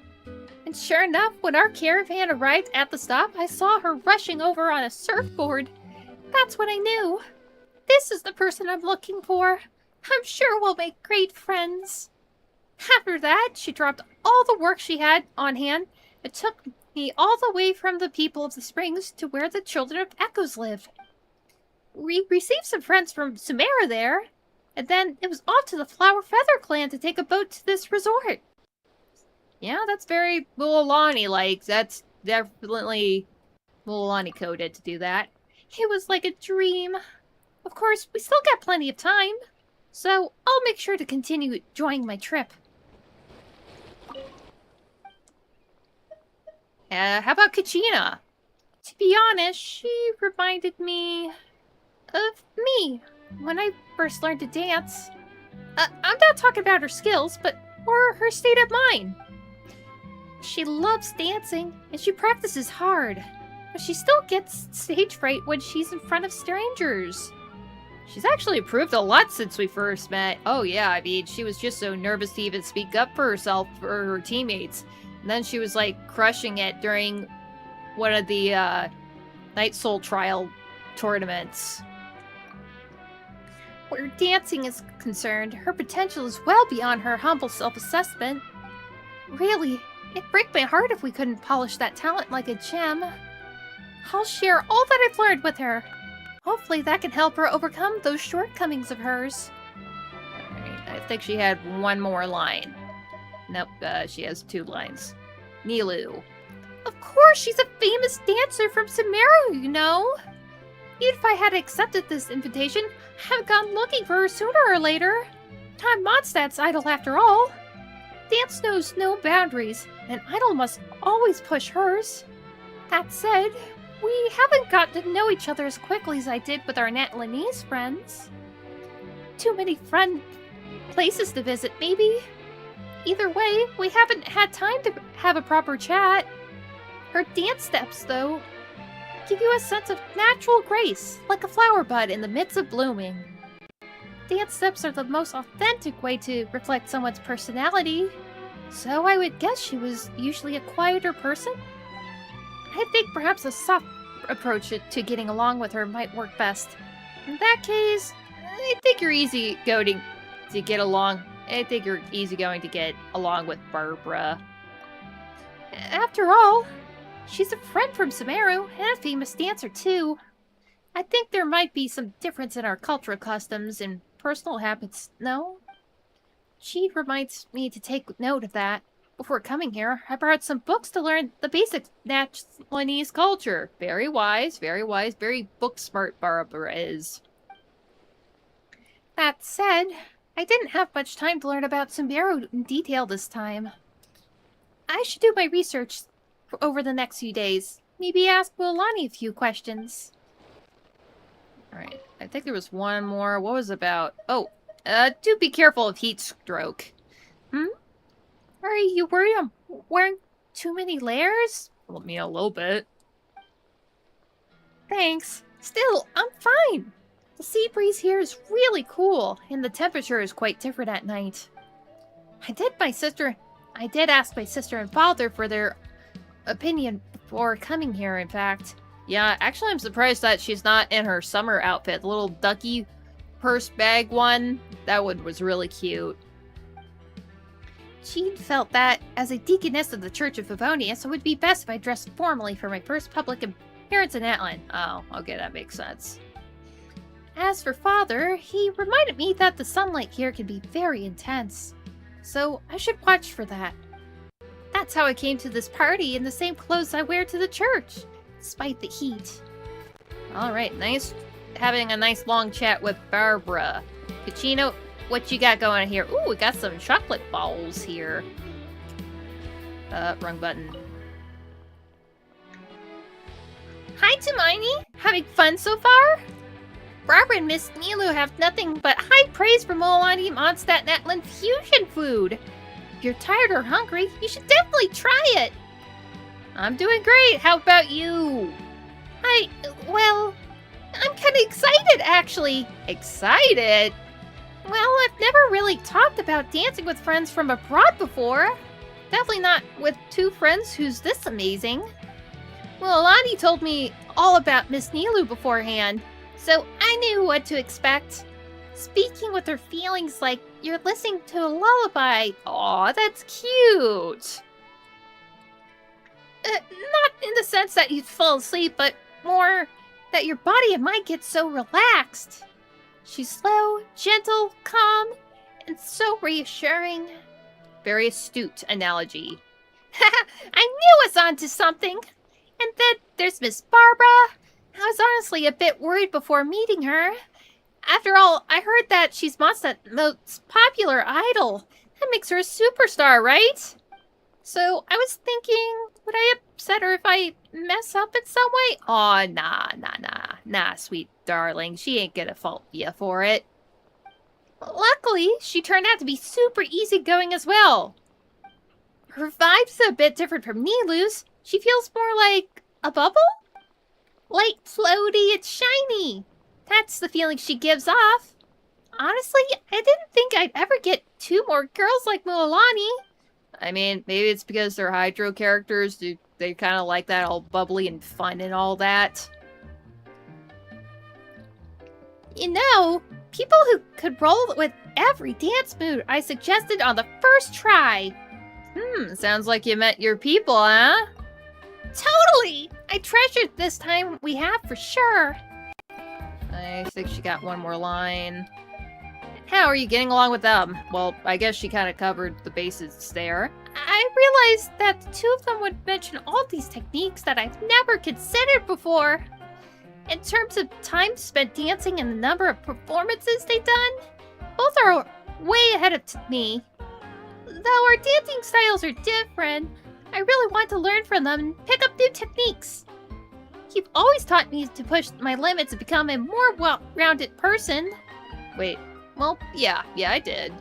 And sure enough, when our caravan arrived at the stop, I saw her rushing over on a surfboard. That's when I knew. This is the person I'm looking for. I'm sure we'll make great friends. After that, she dropped all the work she had on hand and took me all the way from the people of the springs to where the children of Echoes live. We received some friends from Sumeru there, and then it was off to the Flower Feather clan to take a boat to this resort. Yeah, that's very Mulalani-like. That's definitely Mulalani-coded to do that. It was like a dream. Of course, we still got plenty of time, so I'll make sure to continue enjoying my trip. How about Kachina? To be honest, she reminded me of me when I first learned to dance. I'm not talking about her skills, but more her state of mind. She loves dancing, and she practices hard, but she still gets stage fright when she's in front of strangers. She's actually improved a lot since we first met. Oh yeah, I mean, she was just so nervous to even speak up for herself or her teammates. And then she was like crushing it during one of the Night Soul Trial tournaments. Where dancing is concerned, her potential is well beyond her humble self-assessment. Really, it'd break my heart if we couldn't polish that talent like a gem. I'll share all that I've learned with her. Hopefully that can help her overcome those shortcomings of hers. Alright, I think she had one more line. Nope, she has 2 lines. Nilou. Of course, she's a famous dancer from Sumeru, you know. Even if I had accepted this invitation, I have gone looking for her sooner or later. I'm Mondstadt's idol after all. Dance knows no boundaries, and idol must always push hers. That said, we haven't gotten to know each other as quickly as I did with our Natlanese friends. Too many fun places to visit, maybe. Either way, we haven't had time to have a proper chat. Her dance steps, though, give you a sense of natural grace, like a flower bud in the midst of blooming. Dance steps are the most authentic way to reflect someone's personality, so I would guess she was usually a quieter person. I think perhaps a soft approach to getting along with her might work best. In that case, I think you're easygoing to get along. I think you're easygoing to get along with Barbara. After all, she's a friend from Sumeru, and a famous dancer too. I think there might be some difference in our cultural customs and personal habits, no? She reminds me to take note of that. Before coming here, I borrowed some books to learn the basic Natlanese culture. Very wise, very book-smart Barbara is. That said, I didn't have much time to learn about Sumeru in detail this time. I should do my research over the next few days. Maybe ask Mualani a few questions. Alright, I think there was one more. What was it about? Oh, do be careful of heat stroke. Are you worried I'm wearing too many layers? Well, me a little bit. Thanks. Still, I'm fine. The sea breeze here is really cool, and the temperature is quite different at night. I did ask my sister and father for their opinion before coming here, in fact. Yeah, actually I'm surprised that she's not in her summer outfit. The little ducky purse bag one. That one was really cute. Jean felt that, as a deaconess of the Church of Favonius, it would be best if I dressed formally for my first public appearance in Atlan. Oh, okay, that makes sense. As for Father, he reminded me that the sunlight here can be very intense, so I should watch for that. That's how I came to this party in the same clothes I wear to the church, despite the heat. Alright, nice having a nice long chat with Barbara. Cucino, what you got going on here? Ooh, we got some chocolate balls here. Wrong button. Hi, Hermione! Having fun so far? Barbara and Miss Nilou have nothing but high praise for Mualani Mondstadt Natlan fusion food. If you're tired or hungry, you should definitely try it. I'm doing great. How about you? Well, I'm kind of excited, actually. Excited? Well, I've never really talked about dancing with friends from abroad before. Definitely not with 2 friends who's this amazing. Well, Alani told me all about Miss Nilou beforehand, so I knew what to expect. Speaking with her feelings like you're listening to a lullaby. Aw, that's cute. Not in the sense that you'd fall asleep, but more that your body and mind get so relaxed. She's slow, gentle, calm, and so reassuring. Very astute analogy. I knew I was onto something. And then there's Miss Barbara. I was honestly a bit worried before meeting her. After all, I heard that she's Mondstadt's most popular idol. That makes her a superstar, right? So I was thinking, would I upset her if I mess up in some way? Aw, nah, sweet darling. She ain't gonna fault you for it. Luckily, she turned out to be super easygoing as well. Her vibe's a bit different from Nilou's. She feels more like a bubble? Light, floaty, and shiny. That's the feeling she gives off. Honestly, I didn't think I'd ever get 2 more girls like Mualani. I mean, maybe it's because they're Hydro characters. They kind of like that all bubbly and fun and all that. You know, people who could roll with every dance move I suggested on the first try. Sounds like you met your people, huh? Totally! I treasured this time we have for sure. I think she got one more line. How are you getting along with them? Well, I guess she kind of covered the bases there. I realized that the two of them would mention all these techniques that I've never considered before. In terms of time spent dancing and the number of performances they've done, both are way ahead of me. Though our dancing styles are different, I really want to learn from them and pick up new techniques. You've always taught me to push my limits and become a more well-rounded person. Wait, well, yeah, I did.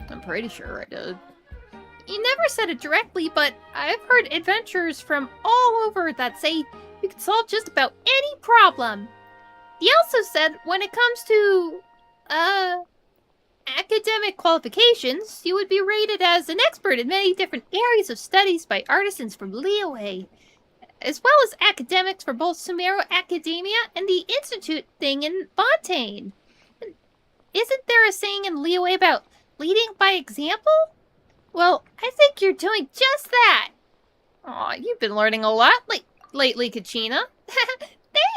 I'm pretty sure I did. You never said it directly, but I've heard adventurers from all over that say you can solve just about any problem. He also said when it comes to, academic qualifications, you would be rated as an expert in many different areas of studies by artisans from Liyue, as well as academics for both Sumeru Academia and the Institute thing in Fontaine. Isn't there a saying in Liyue about leading by example? Well, I think you're doing just that. Aw, you've been learning a lot lately, Kachina.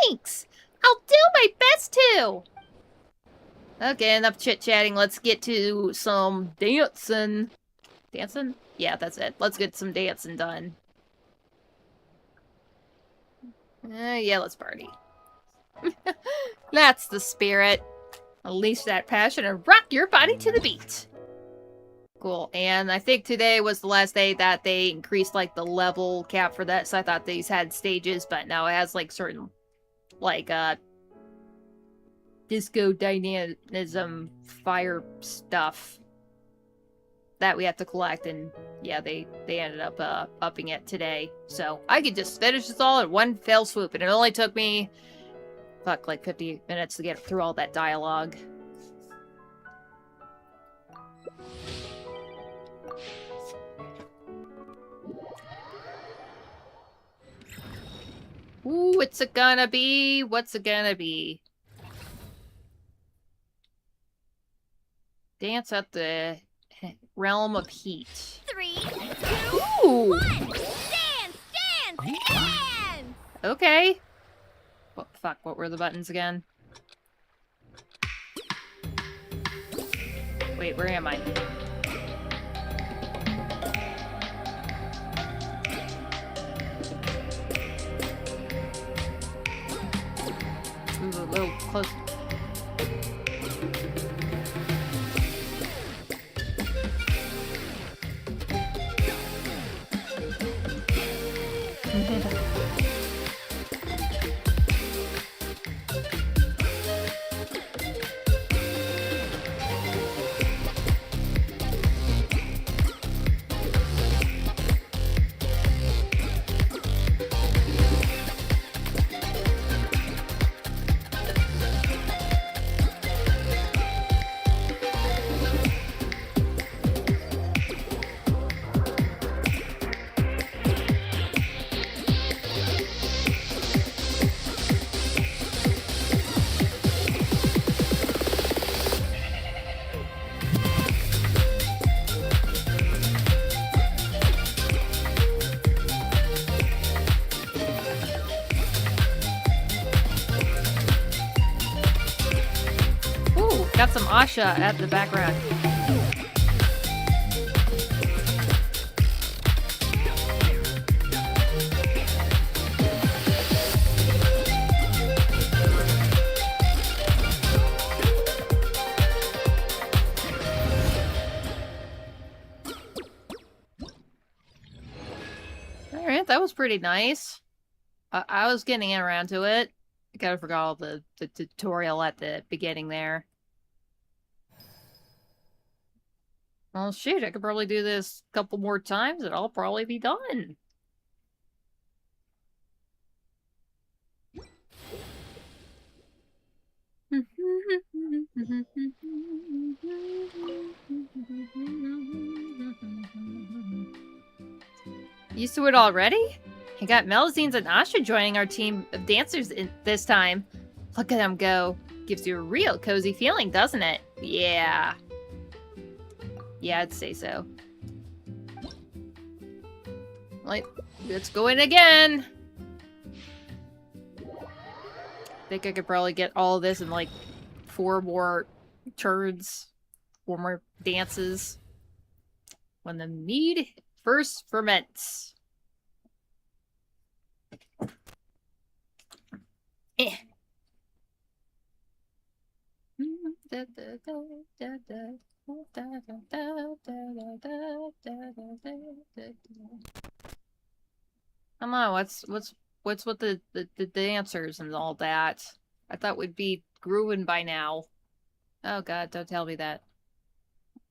Thanks! I'll do my best too! Okay, enough chit-chatting. Let's get to some dancing. Dancing? Yeah, that's it. Let's get some dancing done. Yeah, let's party. That's the spirit. Unleash that passion and rock your body to the beat. Cool. And I think today was the last day that they increased, like, the level cap for that. So I thought these had stages, but now it has, like, certain, like, disco dynamism fire stuff that we have to collect. And, yeah, they ended up, upping it today. So I could just finish this all in one fell swoop. And it only took me, fuck, like 50 minutes to get through all that dialogue. Ooh, what's it gonna be? What's it gonna be? Dance at the realm of heat. 3, 2, Ooh. 1! Dance! Dance! Dance! Okay. What, fuck, what were the buttons again? Wait, where am I? Ooh, a little close. Got some Asha at the background. Alright, that was pretty nice. I was getting around to it. I kind of forgot all the tutorial at the beginning there. Well, shoot, I could probably do this a couple more times and I'll probably be done. Used to it already? I got Melazines and Asha joining our team of dancers this time. Look at them go. Gives you a real cozy feeling, doesn't it? Yeah. Yeah, I'd say so. Like, let's go in again. I think I could probably get all of this in like 4 more turns, 4 more dances. When the mead first ferments. Eh. Come on, what's with the dancers and all that? I thought we'd be grooving by now. Oh god, don't tell me that.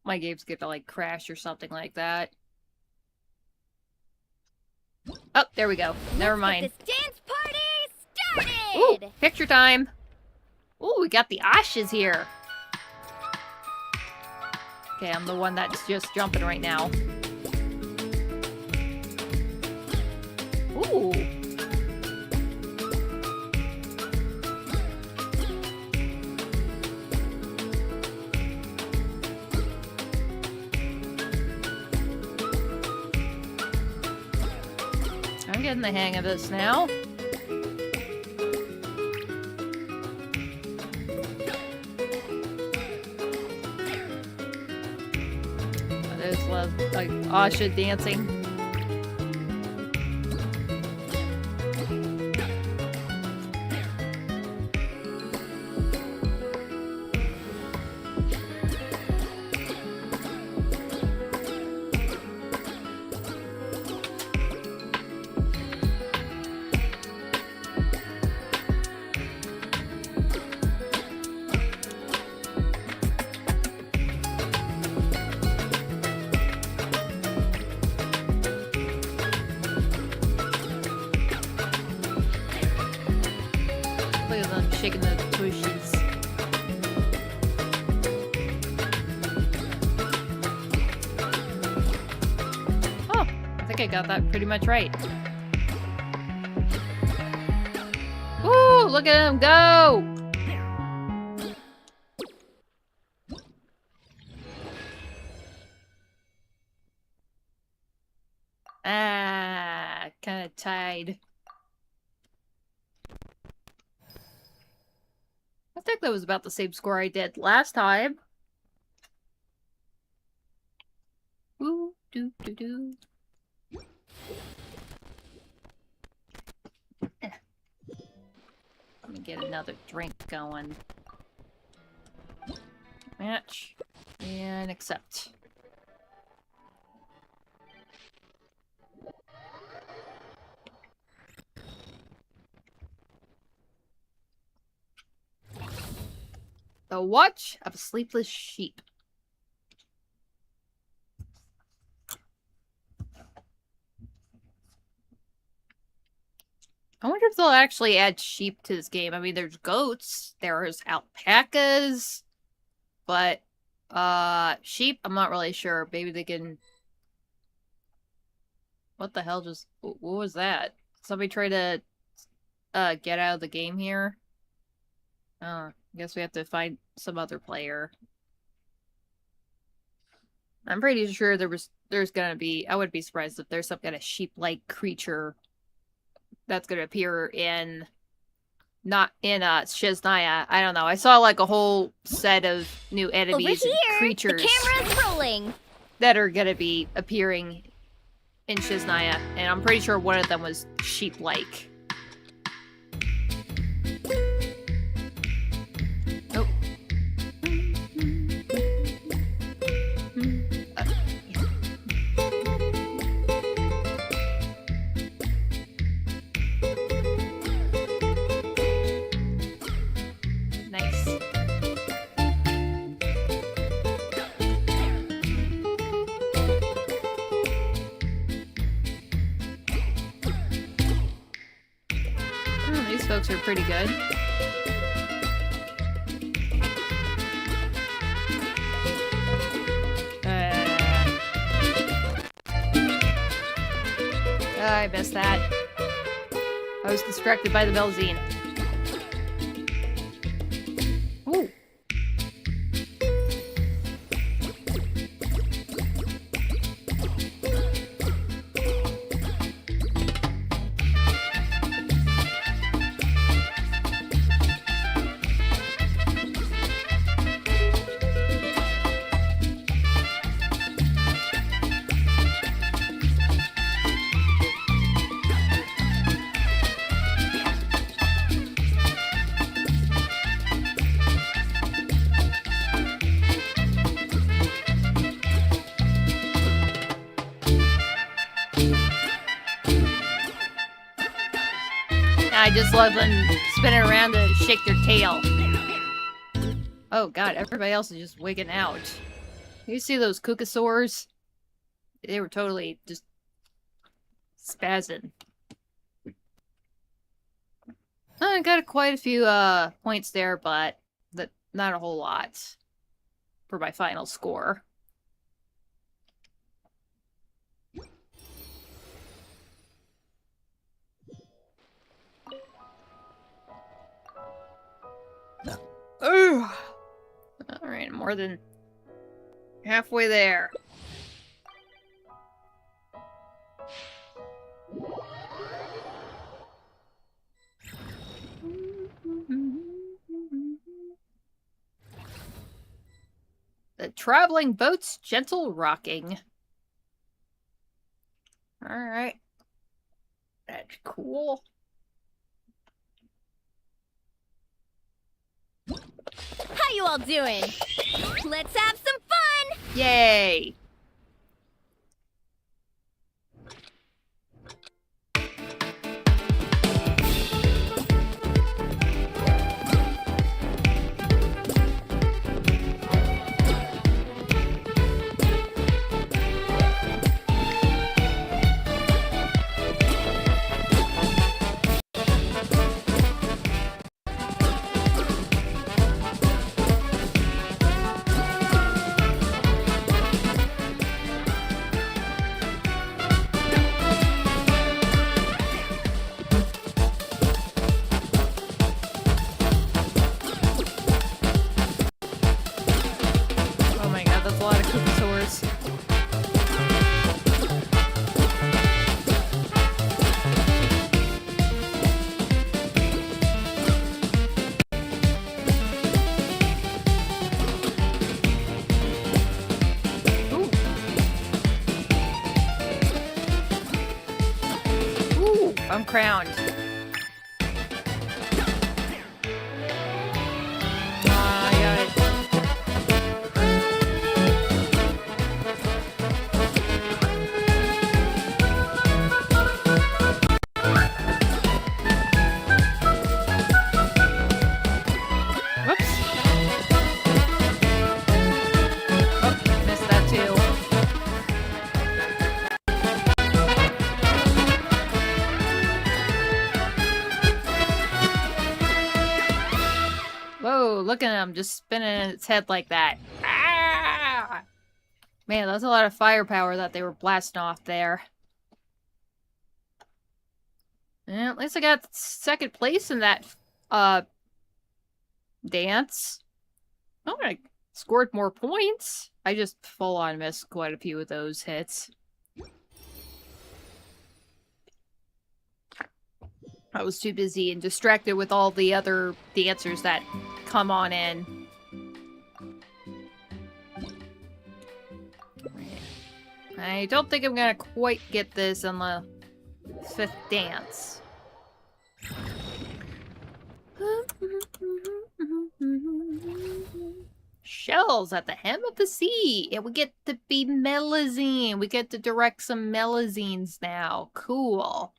My game's gonna like crash or something like that. Oh, there we go. Never mind. Let's get this dance party started! Ooh, picture time. Ooh, we got the ashes here. Okay, I'm the one that's just jumping right now. Ooh. I'm getting the hang of this now. There's love, like Asha dancing. Shaking the bushes. Oh, I think I got that pretty much right. Woo! Look at him go! Ah, kind of tied. I think that was about the same score I did last time. Ooh, doo doo doo. Let me get another drink going. Match. And accept. The Watch of a Sleepless Sheep. I wonder if they'll actually add sheep to this game. I mean, there's goats, there's alpacas, but sheep, I'm not really sure. Maybe they can... What the hell just... What was that? Somebody try to get out of the game here? Oh, I guess we have to find some other player. I'm pretty sure there's gonna be... I wouldn't be surprised if there's some kind of sheep-like creature that's gonna appear in... Not in Shiznaya. I don't know. I saw like a whole set of new enemies and creatures. The camera's rolling. That are gonna be appearing in Shiznaya. And I'm pretty sure one of them was sheep-like. Folks are pretty good. I missed that. I was distracted by the Belzine. I just love them spinning around to shake their tail. Oh god, everybody else is just wigging out. You see those Kukasaurs? They were totally just spazzing. I got quite a few points there, but not a whole lot for my final score. Ugh. Alright, more than halfway there. The traveling boat's gentle rocking. Alright. That's cool. How you all doing? Let's have some fun! Yay! Oh my god, that's a lot of Kukasaurs. Ooh, I'm crowned. Look at him just spinning its head like that. Ah! Man, that's a lot of firepower that they were blasting off there. And at least I got second place in that dance. Oh, I scored more points. I just full on missed quite a few of those hits. I was too busy and distracted with all the other dancers that come on in. I don't think I'm gonna quite get this on the 5th dance. Shells at the hem of the sea, and we get to be Melazine. We get to direct some Melazines now. Cool.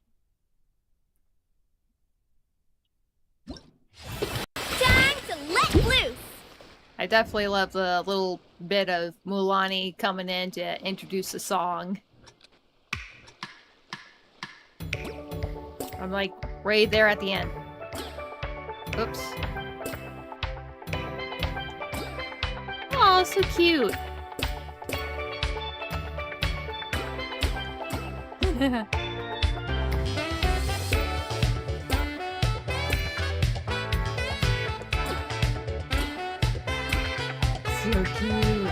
Time to let loose! I definitely love the little bit of Mulani coming in to introduce the song. I'm like right there at the end. Oops. Oh, so cute. So cute.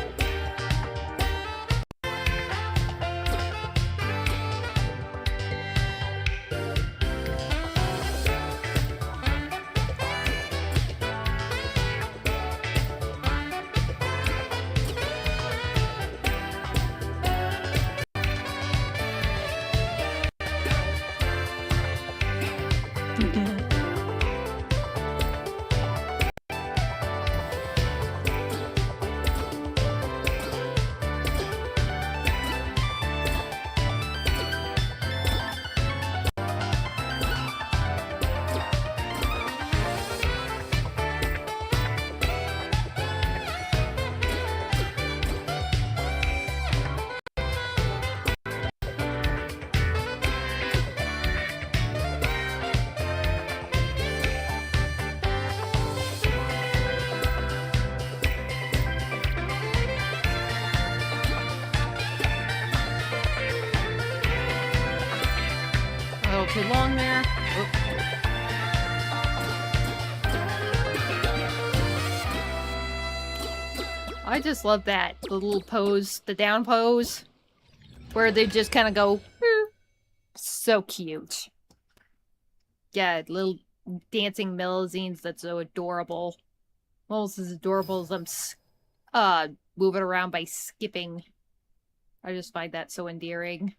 little too long there. Oop. I just love that. The little pose, the down pose, where they just kind of go, so cute. Yeah, little dancing Melusines that's so adorable. Almost as adorable as them moving around by skipping. I just find that so endearing.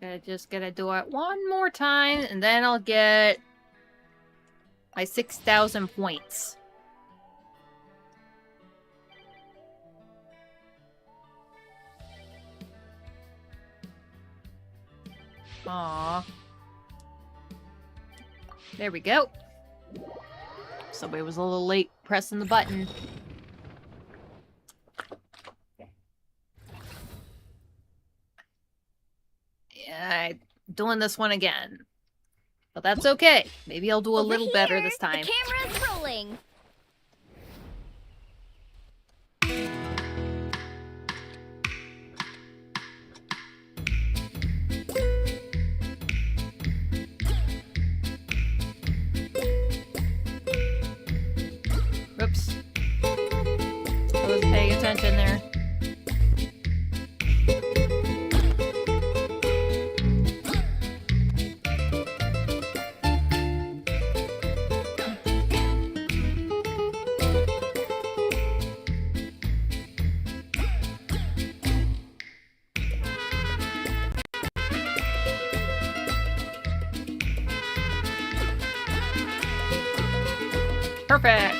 I just gotta do it one more time, and then I'll get my 6,000 points. Aww. There we go. Somebody was a little late pressing the button. Yeah, doing this one again. But that's okay. Maybe I'll do a little better this time. The camera's rolling. Oops. I wasn't paying attention there. Perfect.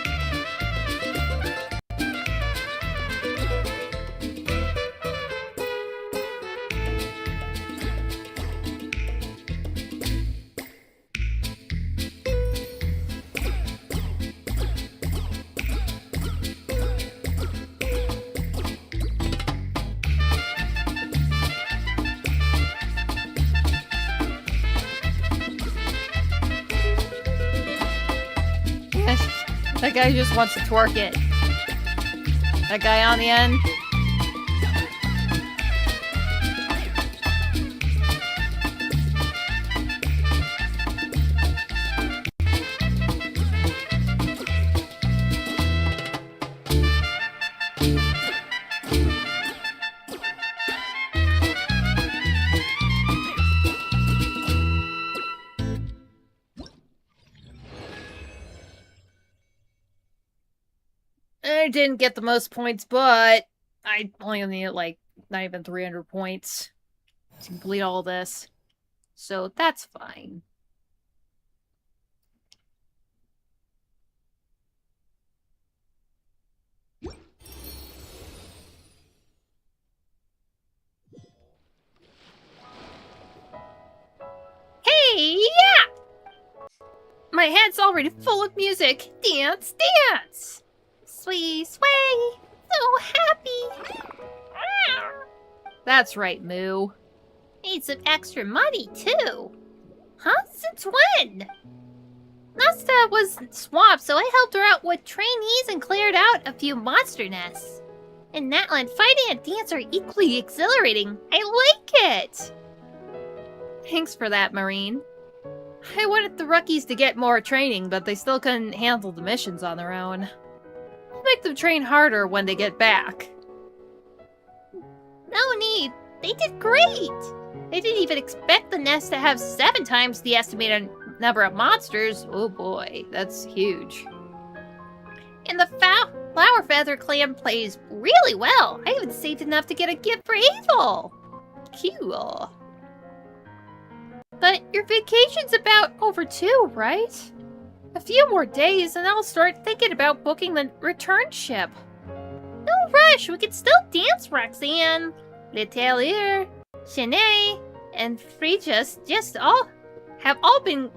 That guy just wants to twerk it. That guy on the end. I didn't get the most points, but I only needed like not even 300 points to complete all this. So that's fine. Hey, yeah! My head's already full of music. Dance, dance! Sway, sway! So happy! That's right, Moo. Need some extra money, too. Huh? Since when? Nasta was swamped, so I helped her out with trainees and cleared out a few monster nests. In Natland, fighting and dance are equally exhilarating. I like it! Thanks for that, Marine. I wanted the rookies to get more training, but they still couldn't handle the missions on their own. I'll make them train harder when they get back. No need. They did great. They didn't even expect the nest to have 7 times the estimated number of monsters. Oh boy, that's huge. And the Flower Feather clan plays really well. I even saved enough to get a gift for Hazel. Cool. But your vacation's about over too, right? A few more days and I'll start thinking about booking the return ship. No rush, we can still dance, Roxanne. Letelier, Shanae, and Frejus have all been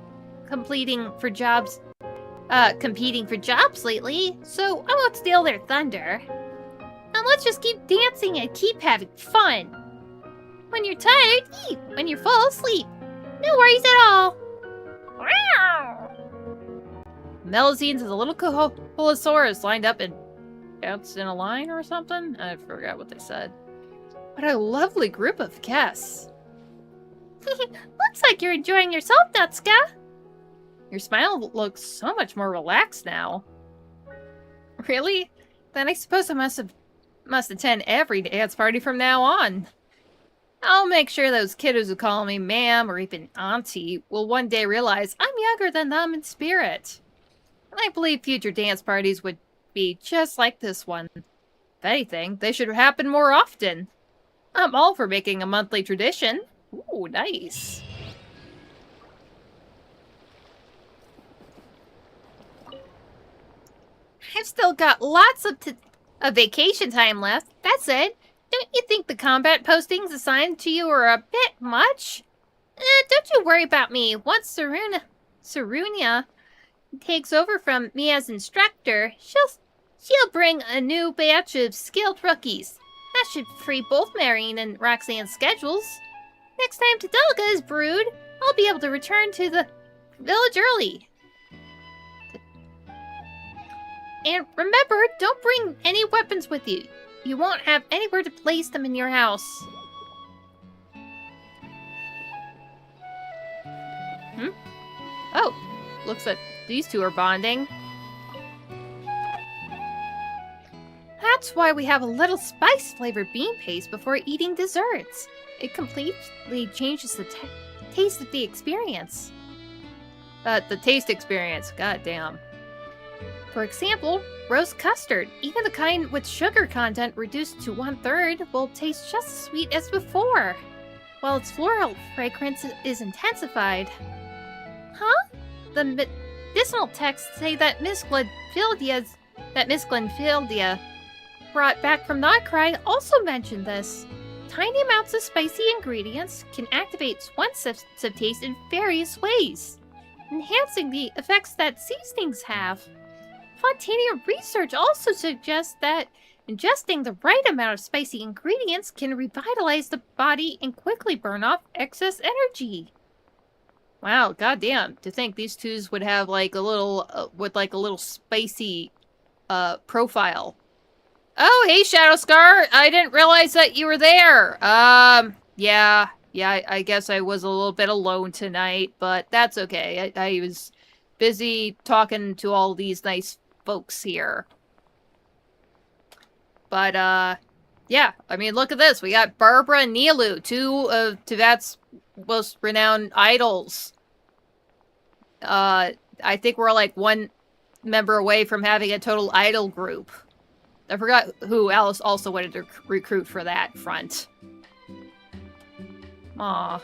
competing for jobs lately, so I won't steal their thunder. And let's just keep dancing and keep having fun. When you're tired, eat. When you're full, sleep. No worries at all. Melusines and the little Koholosaurus lined up in Scouts in a line or something? I forgot what they said. What a lovely group of guests. Looks like you're enjoying yourself, Natsuka. Your smile looks so much more relaxed now. Really? Then I suppose I must attend every dance party from now on. I'll make sure those kiddos who call me ma'am or even auntie will one day realize I'm younger than them in spirit. And I believe future dance parties would be just like this one. If anything, they should happen more often. I'm all for making a monthly tradition. Ooh, nice. I've still got lots of vacation time left. That said, don't you think the combat postings assigned to you are a bit much? Don't you worry about me. Once Sarunia takes over from me as instructor, she'll bring a new batch of skilled rookies. That should free both Marion and Roxanne's schedules. Next time Tadalga is brewed, I'll be able to return to the village early. And remember, don't bring any weapons with you. You won't have anywhere to place them in your house. Oh, looks like these two are bonding. That's why we have a little spice-flavored bean paste before eating desserts. It completely changes the taste of the experience. The taste experience, goddamn. For example, roast custard, even the kind with sugar content reduced to 1/3, will taste just as sweet as before, while its floral fragrance is intensified. Huh? The medicinal texts say that Miss Glenfieldia brought back from Notcry also mentioned this. Tiny amounts of spicy ingredients can activate one sense of taste in various ways, enhancing the effects that seasonings have. Fontanier research also suggests that ingesting the right amount of spicy ingredients can revitalize the body and quickly burn off excess energy. Wow, goddamn! To think these twos would have like a little spicy profile. Oh, hey, Shadow Scar! I didn't realize that you were there. Yeah, I guess I was a little bit alone tonight, but that's okay. I was busy talking to all these nice folks here. But, yeah, I mean, look at this. We got Barbara and Nilu, two of Tivat's most renowned idols. I think we're like one member away from having a total idol group. I forgot who Alice also wanted to recruit for that front. Aw.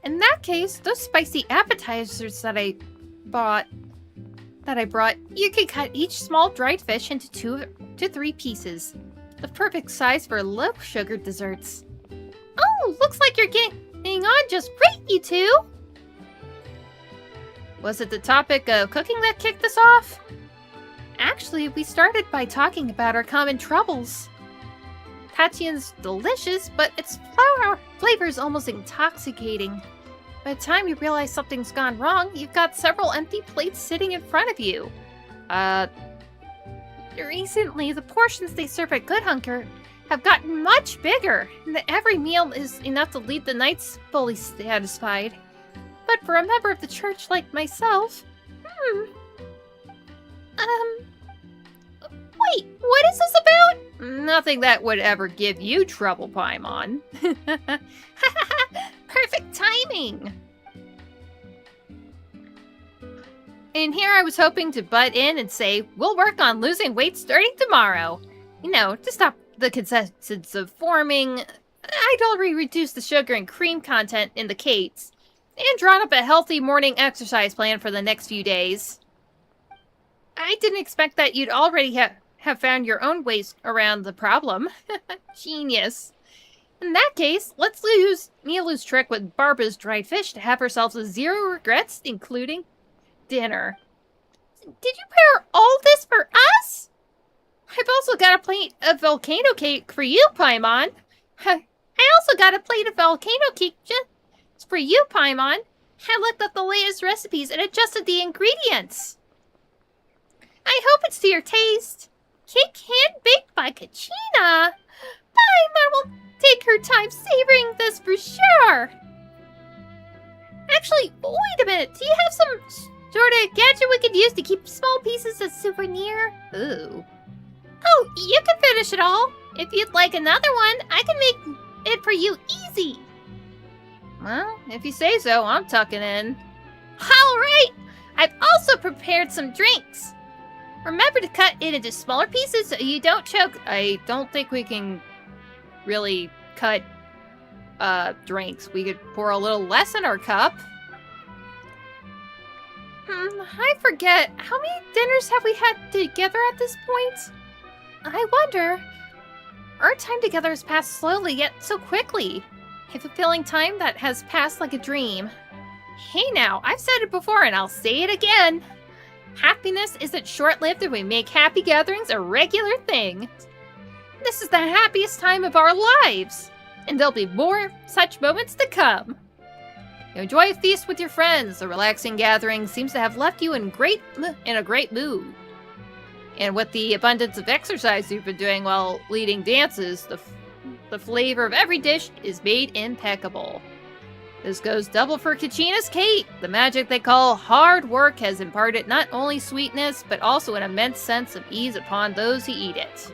In that case, those spicy appetizers that I brought, you can cut each small dried fish into 2 to 3 pieces. The perfect size for low-sugar desserts. Oh, looks like you're getting on just great, you two! Was it the topic of cooking that kicked us off? Actually, we started by talking about our common troubles. Tatian's delicious, but its flavor is almost intoxicating. By the time you realize something's gone wrong, you've got several empty plates sitting in front of you. Recently, the portions they serve at Good Hunker have gotten much bigger, and every meal is enough to leave the knights fully satisfied. But for a member of the church like myself, wait, what is this about? Nothing that would ever give you trouble, Paimon. Perfect timing! And here I was hoping to butt in and say, we'll work on losing weight starting tomorrow. You know, to stop the consistency of forming. I'd already reduced the sugar and cream content in the cakes, and drawn up a healthy morning exercise plan for the next few days. I didn't expect that you'd already have found your own ways around the problem. Genius. In that case, let's use Nilu's trick with Barbara's dried fish to have ourselves a 0 regrets, including dinner. Did you prepare all this for us? I've also got a plate of volcano cake for you, Paimon. I also got a plate of volcano cake just for you, Paimon. I looked up the latest recipes and adjusted the ingredients. I hope it's to your taste. Cake hand-baked by Kachina. Paimon will take her time savoring this for sure. Actually, wait a minute. Do you have some sort of gadget we could use to keep small pieces as souvenir? Ooh. Oh, you can finish it all. If you'd like another one, I can make it for you easy. Well, if you say so, I'm tucking in. Alright! I've also prepared some drinks. Remember to cut it into smaller pieces so you don't choke. I don't think we can really cut drinks. We could pour a little less in our cup. I forget. How many dinners have we had together at this point? I wonder. Our time together has passed slowly, yet so quickly. A fulfilling time that has passed like a dream. Hey now, I've said it before and I'll say it again. Happiness isn't short-lived and we make happy gatherings a regular thing. This is the happiest time of our lives. And there'll be more such moments to come. You enjoy a feast with your friends. The relaxing gathering seems to have left you in a great mood. And with the abundance of exercise you've been doing while leading dances, the flavor of every dish is made impeccable. This goes double for Kachina's cake. The magic they call hard work has imparted not only sweetness, but also an immense sense of ease upon those who eat it.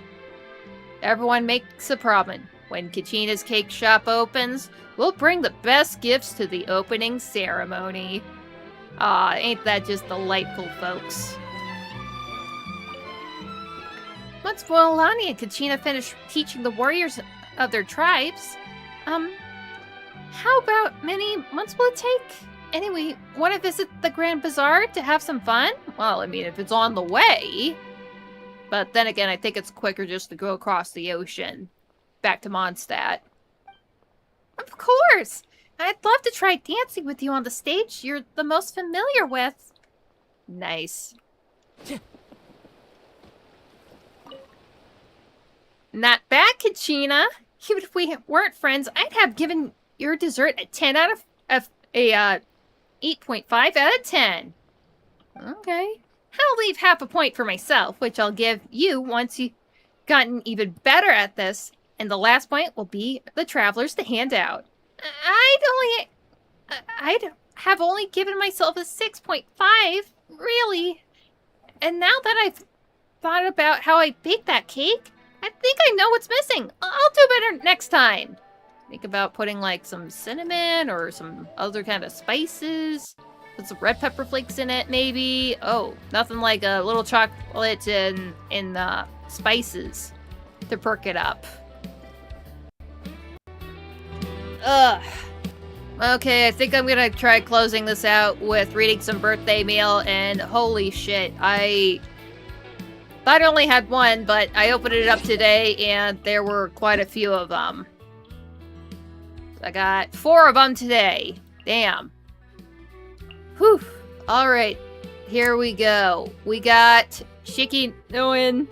Everyone makes a promise. When Kachina's cake shop opens, we'll bring the best gifts to the opening ceremony. Aw, ain't that just delightful, folks? Once Boilani and Kachina finish teaching the warriors of their tribes, how about many months will it take? Anyway, want to visit the Grand Bazaar to have some fun? Well, I mean, if it's on the way. But then again, I think it's quicker just to go across the ocean. Back to Mondstadt. Of course! I'd love to try dancing with you on the stage you're the most familiar with. Nice. Not bad, Kachina. Even if we weren't friends, I'd have given your dessert a 10 out of a 8.5 out of 10. Okay. I'll leave half a point for myself, which I'll give you once you've gotten even better at this. And the last point will be the travelers to hand out. I'd have only given myself a 6.5, really. And now that I've thought about how I baked that cake, I think I know what's missing. I'll do better next time. Think about putting like some cinnamon or some other kind of spices. Put some red pepper flakes in it, maybe. Oh, nothing like a little chocolate and spices to perk it up. Ugh. Okay, I think I'm gonna try closing this out with reading some birthday mail, and holy shit, I thought I only had one, but I opened it up today, and there were quite a few of them. I got 4 of them today. Damn. Whew. Alright, here we go. We got Shikanoin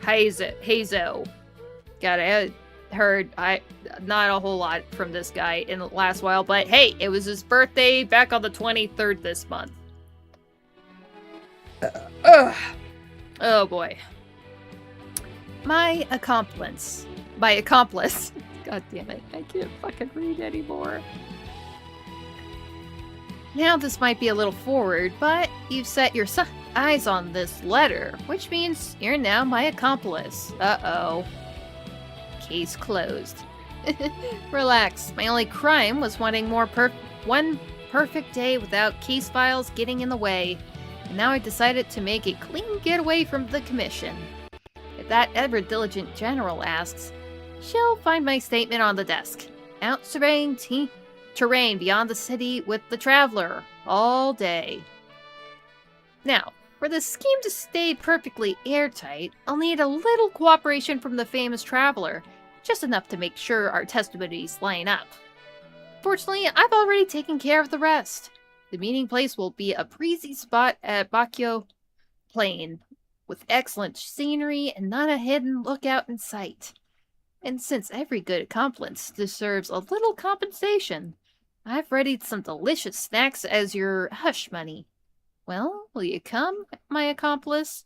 Heizou. Got it. Heard not a whole lot from this guy in the last while, but hey, it was his birthday back on the 23rd this month. Oh boy. My accomplice. God damn it, I can't fucking read anymore. Now this might be a little forward, but you've set your eyes on this letter, which means you're now my accomplice. Uh-oh. Case closed. Relax. My only crime was wanting one perfect day without case files getting in the way. And now I decided to make a clean getaway from the commission. If that ever-diligent general asks, she'll find my statement on the desk. Out surveying terrain beyond the city with the traveler all day. Now, for the scheme to stay perfectly airtight, I'll need a little cooperation from the famous traveler, just enough to make sure our testimonies line up. Fortunately, I've already taken care of the rest. The meeting place will be a breezy spot at Bakyo Plain, with excellent scenery and not a hidden lookout in sight. And since every good accomplice deserves a little compensation, I've readied some delicious snacks as your hush money. Well, will you come, my accomplice?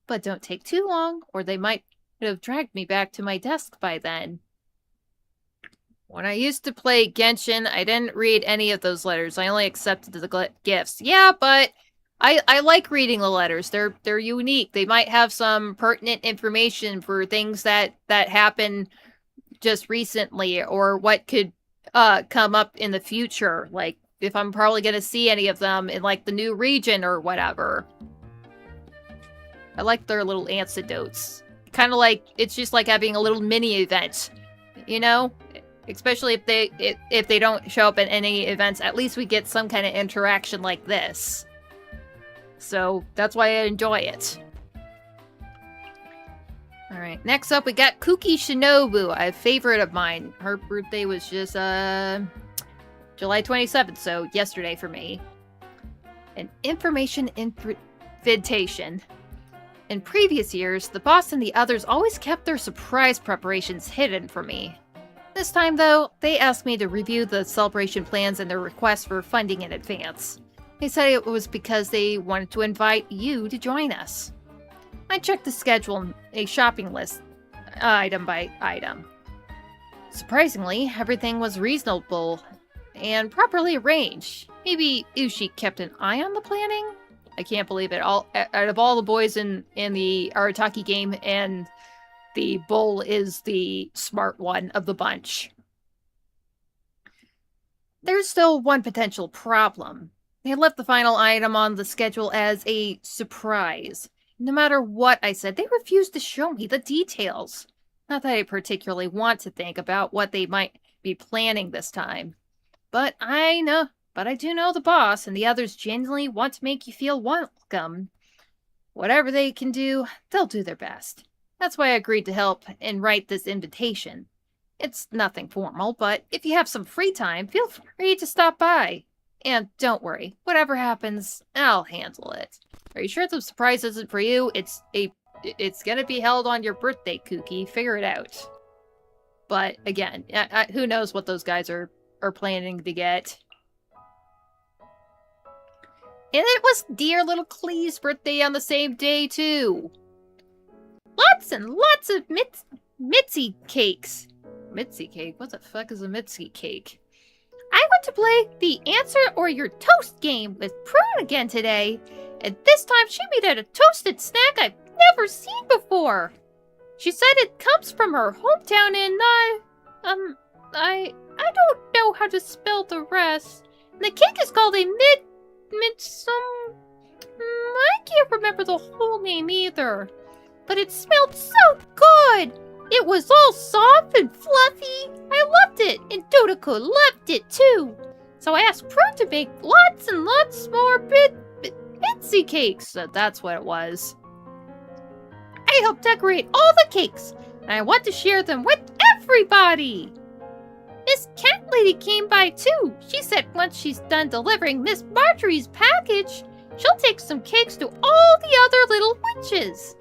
But don't take too long, or they might have dragged me back to my desk by then. When I used to play Genshin, I didn't read any of those letters. I only accepted the gifts. Yeah, but I like reading the letters. They're unique. They might have some pertinent information for things that happen just recently, or what could come up in the future. Like, if I'm probably going to see any of them in, like, the new region or whatever. I like their little anecdotes. Kind of like, it's just like having a little mini event, you know? Especially if they don't show up at any events, at least we get some kind of interaction like this. So that's why I enjoy it. Alright, next up we got Kuki Shinobu, a favorite of mine. Her birthday was just July 27th, so yesterday for me. An information invitation. In previous years, the boss and the others always kept their surprise preparations hidden from me. This time, though, they asked me to review the celebration plans and their requests for funding in advance. They said it was because they wanted to invite you to join us. I checked the schedule and a shopping list, item by item. Surprisingly, everything was reasonable and properly arranged. Maybe Ushi kept an eye on the planning? I can't believe it. Out of all the boys in the Arataki game, and the bull is the smart one of the bunch. There's still one potential problem. They left the final item on the schedule as a surprise. No matter what I said, they refused to show me the details. Not that I particularly want to think about what they might be planning this time. But I do know the boss and the others genuinely want to make you feel welcome. Whatever they can do, they'll do their best. That's why I agreed to help and write this invitation. It's nothing formal, but if you have some free time, feel free to stop by. And don't worry, whatever happens, I'll handle it. Are you sure the surprise isn't for you? It's gonna be held on your birthday, Kuki. Figure it out. But again, who knows what those guys are planning to get. And it was dear little Klee's birthday on the same day, too. Lots and lots of Mitzi cakes. Mitzi cake? What the fuck is a Mitzi cake? I went to play the answer or your toast game with Prune again today. And this time she made a toasted snack I've never seen before. She said it comes from her hometown and, I don't know how to spell the rest. The cake is called a I can't remember the whole name either. But it smelled so good! It was all soft and fluffy. I loved it, and Dodoko loved it too. So I asked Prune to make lots and lots more bitsy cakes. So that's what it was. I helped decorate all the cakes, and I want to share them with everybody. Miss Cat Lady came by too. She said once she's done delivering Miss Marjorie's package, she'll take some cakes to all the other little witches.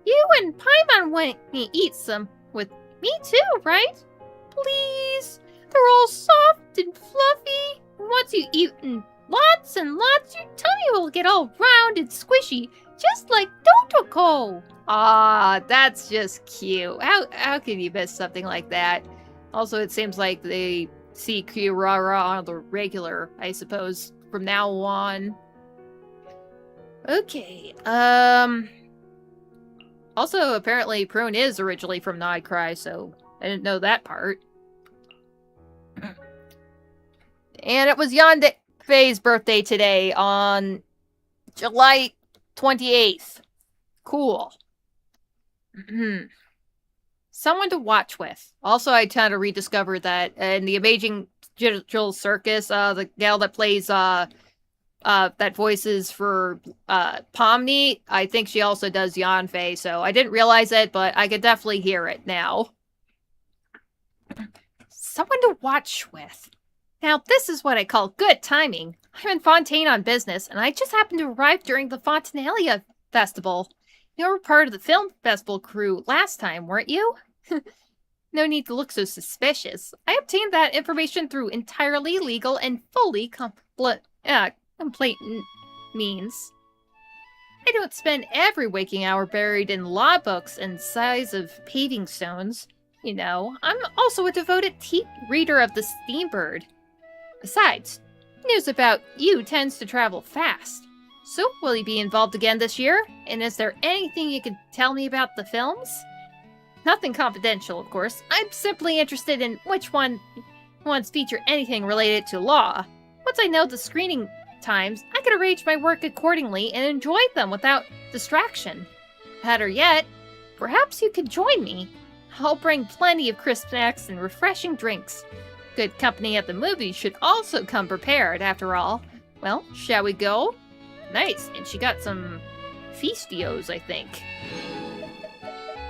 You and Paimon want to eat some with me too, right? Please. They're all soft and fluffy. And once you've eaten lots and lots, your tummy will get all round and squishy, just like Dotoko. Ah, that's just cute. How can you miss something like that? Also, it seems like they see Kirara on the regular, I suppose, from now on. Okay, also, apparently, Prune is originally from Nightcry, so I didn't know that part. And it was Yanfei's birthday today on July 28th. Cool. Someone to watch with. Also, I kind of rediscovered that in the Amazing Digital Circus, the gal that plays that voices for Pomni, I think she also does Yanfei, so I didn't realize it, but I could definitely hear it now. Someone to watch with. Now, this is what I call good timing. I'm in Fontaine on business, and I just happened to arrive during the Fontanalia Festival. You were part of the film festival crew last time, weren't you? No need to look so suspicious. I obtained that information through entirely legal and fully complaint means. I don't spend every waking hour buried in law books and size of paving stones. You know, I'm also a devoted reader of the Steambird. Besides, news about you tends to travel fast. So, will you be involved again this year? And is there anything you can tell me about the films? Nothing confidential, of course. I'm simply interested in which ones feature anything related to law. Once I know the screening times, I can arrange my work accordingly and enjoy them without distraction. Better yet, perhaps you could join me. I'll bring plenty of crisp snacks and refreshing drinks. Good company at the movies should also come prepared, after all. Well, shall we go? Nice, and she got some Feastios, I think.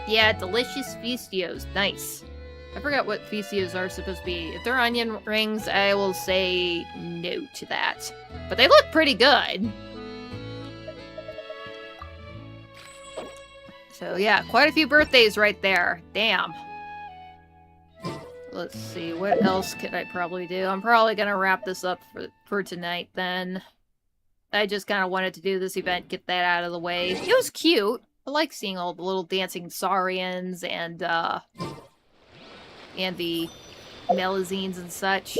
Yeah, delicious Feastios. Nice. I forgot what Feastios are supposed to be. If they're onion rings, I will say no to that. But they look pretty good. So yeah, quite a few birthdays right there. Damn. Let's see, what else could I probably do? I'm probably gonna wrap this up for tonight then. I just kind of wanted to do this event, get that out of the way. It was cute. I like seeing all the little dancing Saurians and the Melazines and such.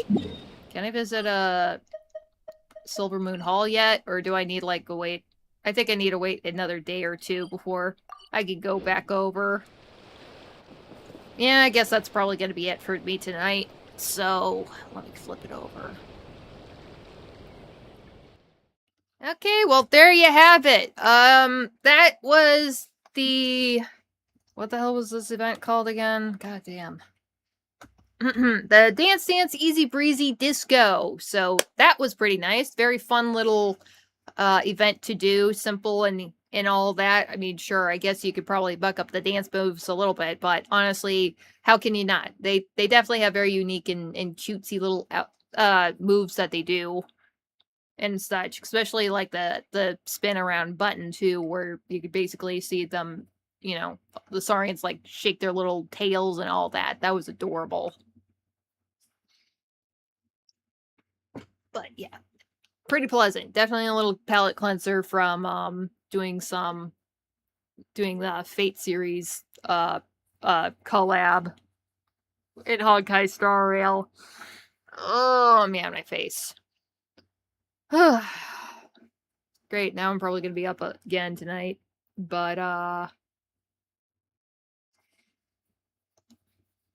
Can I visit Silver Moon Hall yet? Or do I need, like, a wait? I think I need to wait another day or two before I can go back over. Yeah, I guess that's probably going to be it for me tonight. So, let me flip it over. Okay, well, there you have it. That was the... What the hell was this event called again? God damn. The Dance Dance Easy-Breezy Disco. So, that was pretty nice. Very fun little event to do. Simple and all that. I mean, sure, I guess you could probably buck up the dance moves a little bit, but honestly, how can you not? They definitely have very unique and cutesy little moves that they do. And such, especially like the spin around button too, where you could basically see them, you know, the Saurians like shake their little tails and all that. That was adorable. But yeah, pretty pleasant. Definitely a little palate cleanser from doing the Fate series collab in Honkai Star Rail. Oh man, my face. Great, now I'm probably gonna be up again tonight. But,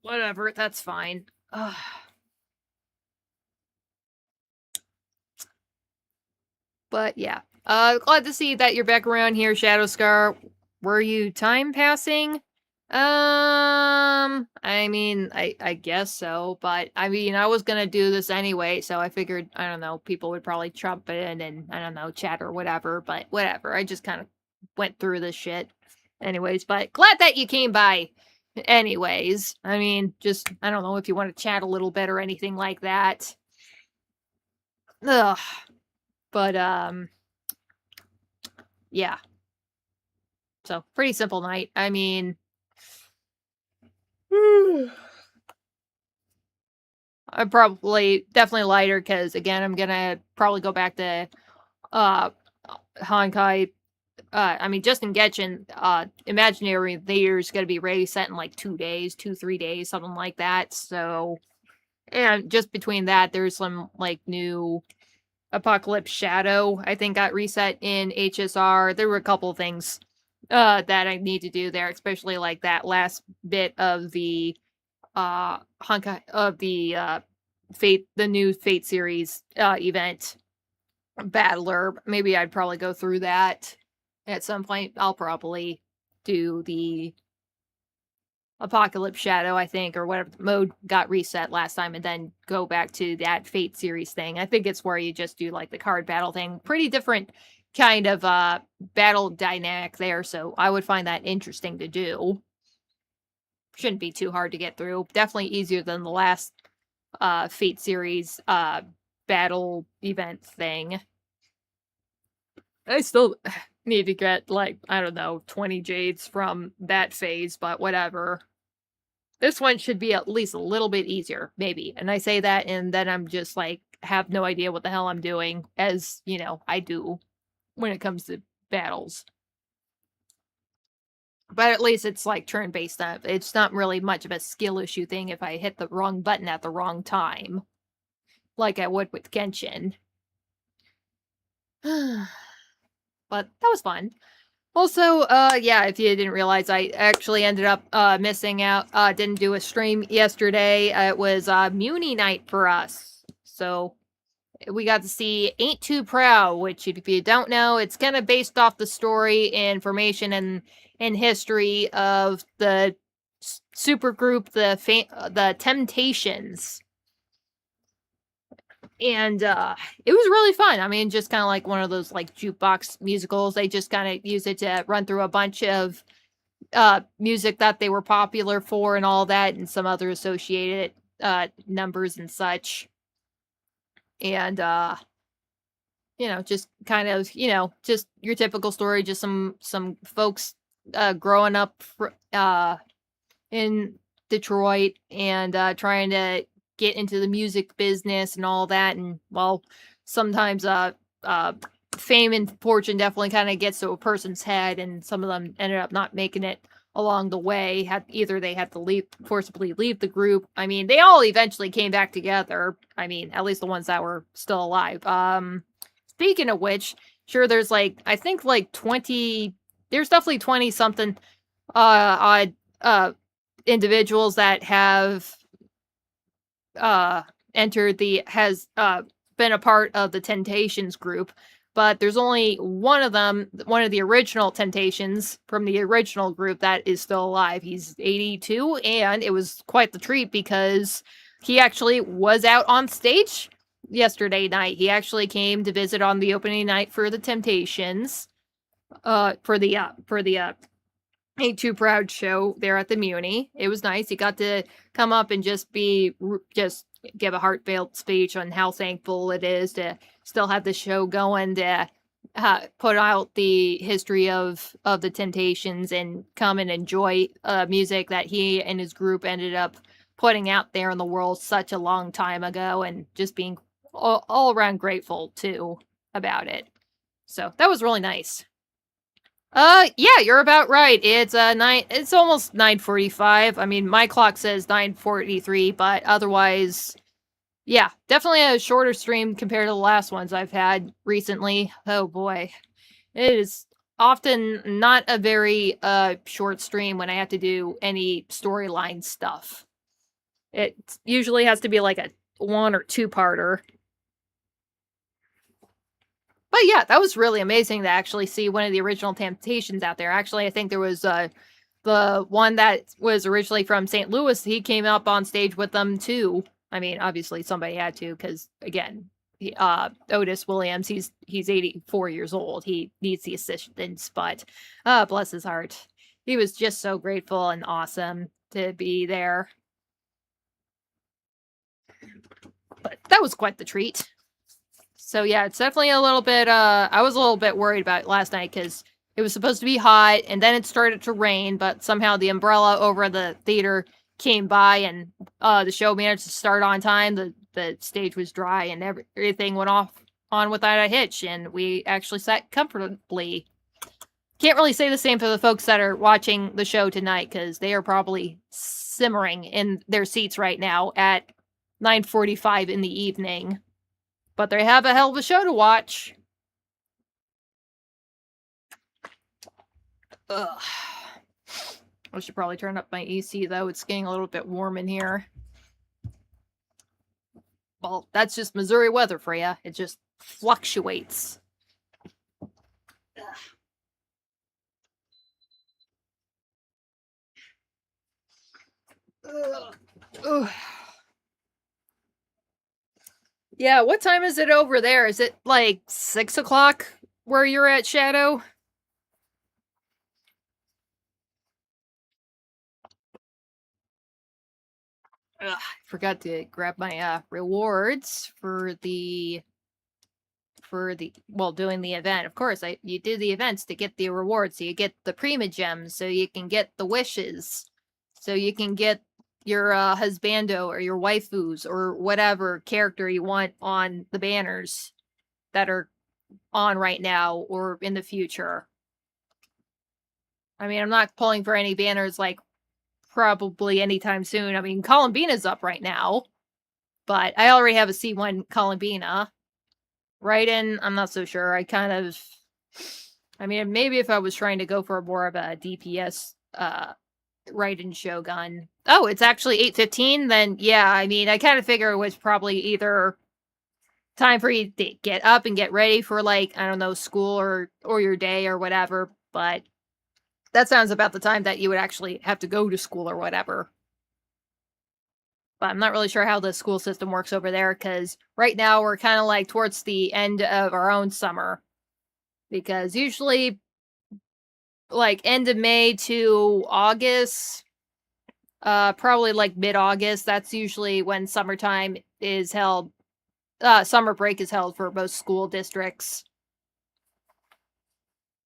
whatever, that's fine. But, yeah. Glad to see that you're back around here, Shadow Scar. Were you time passing? I mean, I guess so, but I mean, I was gonna do this anyway, so I figured, I don't know, people would probably jump in and, I don't know, chat or whatever, but whatever, I just kind of went through this shit anyways, but glad that you came by anyways. I mean, just, I don't know if you want to chat a little bit or anything like that. Ugh. But, yeah. So, pretty simple night. I mean... I'm probably definitely lighter because again I'm gonna probably go back to Honkai. I mean just in Genshin, Imaginary Layer is gonna be ready set in like 2 days, 2-3 days, something like that. So and just between that there's some like new Apocalypse Shadow I think got reset in HSR. There were a couple of things that I need to do there, especially like that last bit of the Honkai of the Fate, the new Fate series event battler. Maybe I'd probably go through that at some point. I'll probably do the Apocalypse Shadow, I think, or whatever mode got reset last time, and then go back to that Fate series thing. I think it's where you just do like the card battle thing. Pretty different kind of battle dynamic there, so I would find that interesting to do. Shouldn't be too hard to get through. Definitely easier than the last Fate series battle event thing. I still need to get like, I don't know, 20 jades from that phase, but whatever. This one should be at least a little bit easier, maybe. And I say that, and then I'm just like, have no idea what the hell I'm doing, as, you know, I do when it comes to battles. But at least it's like turn-based stuff. It's not really much of a skill issue thing if I hit the wrong button at the wrong time. Like I would with Genshin. But that was fun. Also, yeah, if you didn't realize, I actually ended up missing out. Didn't do a stream yesterday. It was Muni night for us. So we got to see Ain't Too Proud, which, if you don't know, it's kind of based off the story, information, and history of the supergroup, the Temptations. And it was really fun. I mean, just kind of like one of those like jukebox musicals. They just kind of use it to run through a bunch of music that they were popular for and all that, and some other associated numbers and such. And you know, just kind of, you know, just your typical story, just some folks growing up in Detroit and trying to get into the music business and all that. And well, sometimes fame and fortune definitely kind of gets to a person's head, and some of them ended up not making it along the way. They had to forcibly leave the group. I mean, they all eventually came back together. I mean, at least the ones that were still alive. Speaking of which, sure, there's like, I think like 20, there's definitely 20 something odd individuals that have been a part of the Temptations group, but there's only one of them, one of the original Temptations from the original group, that is still alive. He's 82, and it was quite the treat because he actually was out on stage yesterday night. He actually came to visit on the opening night for the Temptations, for the Ain't Too Proud show there at the Muni. It was nice. He got to come up and just give a heartfelt speech on how thankful it is to still have the show going, to put out the history of the Temptations and come and enjoy music that he and his group ended up putting out there in the world such a long time ago, and just being all around grateful too about it. So that was really nice. Yeah, you're about right. It's almost 9:45. I mean, my clock says 9:43, but otherwise, yeah, definitely a shorter stream compared to the last ones I've had recently. Oh boy. It is often not a very short stream when I have to do any storyline stuff. It usually has to be like a 1 or 2-parter. But yeah, that was really amazing to actually see one of the original Temptations out there. Actually, I think there was the one that was originally from St. Louis. He came up on stage with them too. I mean, obviously somebody had to, because again, Otis Williams, he's 84 years old. He needs the assistance, but bless his heart, he was just so grateful and awesome to be there. But that was quite the treat. So yeah, it's definitely a little bit, I was a little bit worried about it last night because it was supposed to be hot and then it started to rain, but somehow the umbrella over the theater came by and the show managed to start on time. The stage was dry and everything went on without a hitch, and we actually sat comfortably. Can't really say the same for the folks that are watching the show tonight, because they are probably simmering in their seats right now at 9:45 in the evening. But they have a hell of a show to watch. Ugh. I should probably turn up my AC, though. It's getting a little bit warm in here. Well, that's just Missouri weather for you. It just fluctuates. Ugh. Ugh. Yeah, what time is it over there? Is it like 6 o'clock where you're at, Shadow? Ugh, I forgot to grab my rewards for doing the event. Of course, you do the events to get the rewards, so you get the Prima Gems, so you can get the wishes, so you can get your husbando or your waifus or whatever character you want on the banners that are on right now or in the future. I mean, I'm not pulling for any banners like probably anytime soon. I mean, Columbina's up right now, but I already have a C1 Columbina. Raiden, I'm not so sure. I mean, maybe if I was trying to go for more of a DPS Raiden Shogun. Oh, it's actually 8:15? Then, yeah, I mean, I kind of figure it was probably either time for you to get up and get ready for, like, I don't know, school or your day or whatever, but that sounds about the time that you would actually have to go to school or whatever. But I'm not really sure how the school system works over there, because right now we're kind of like towards the end of our own summer. Because usually, like, end of May to August, probably like mid-August, that's usually when summertime is held. Summer break is held for most school districts.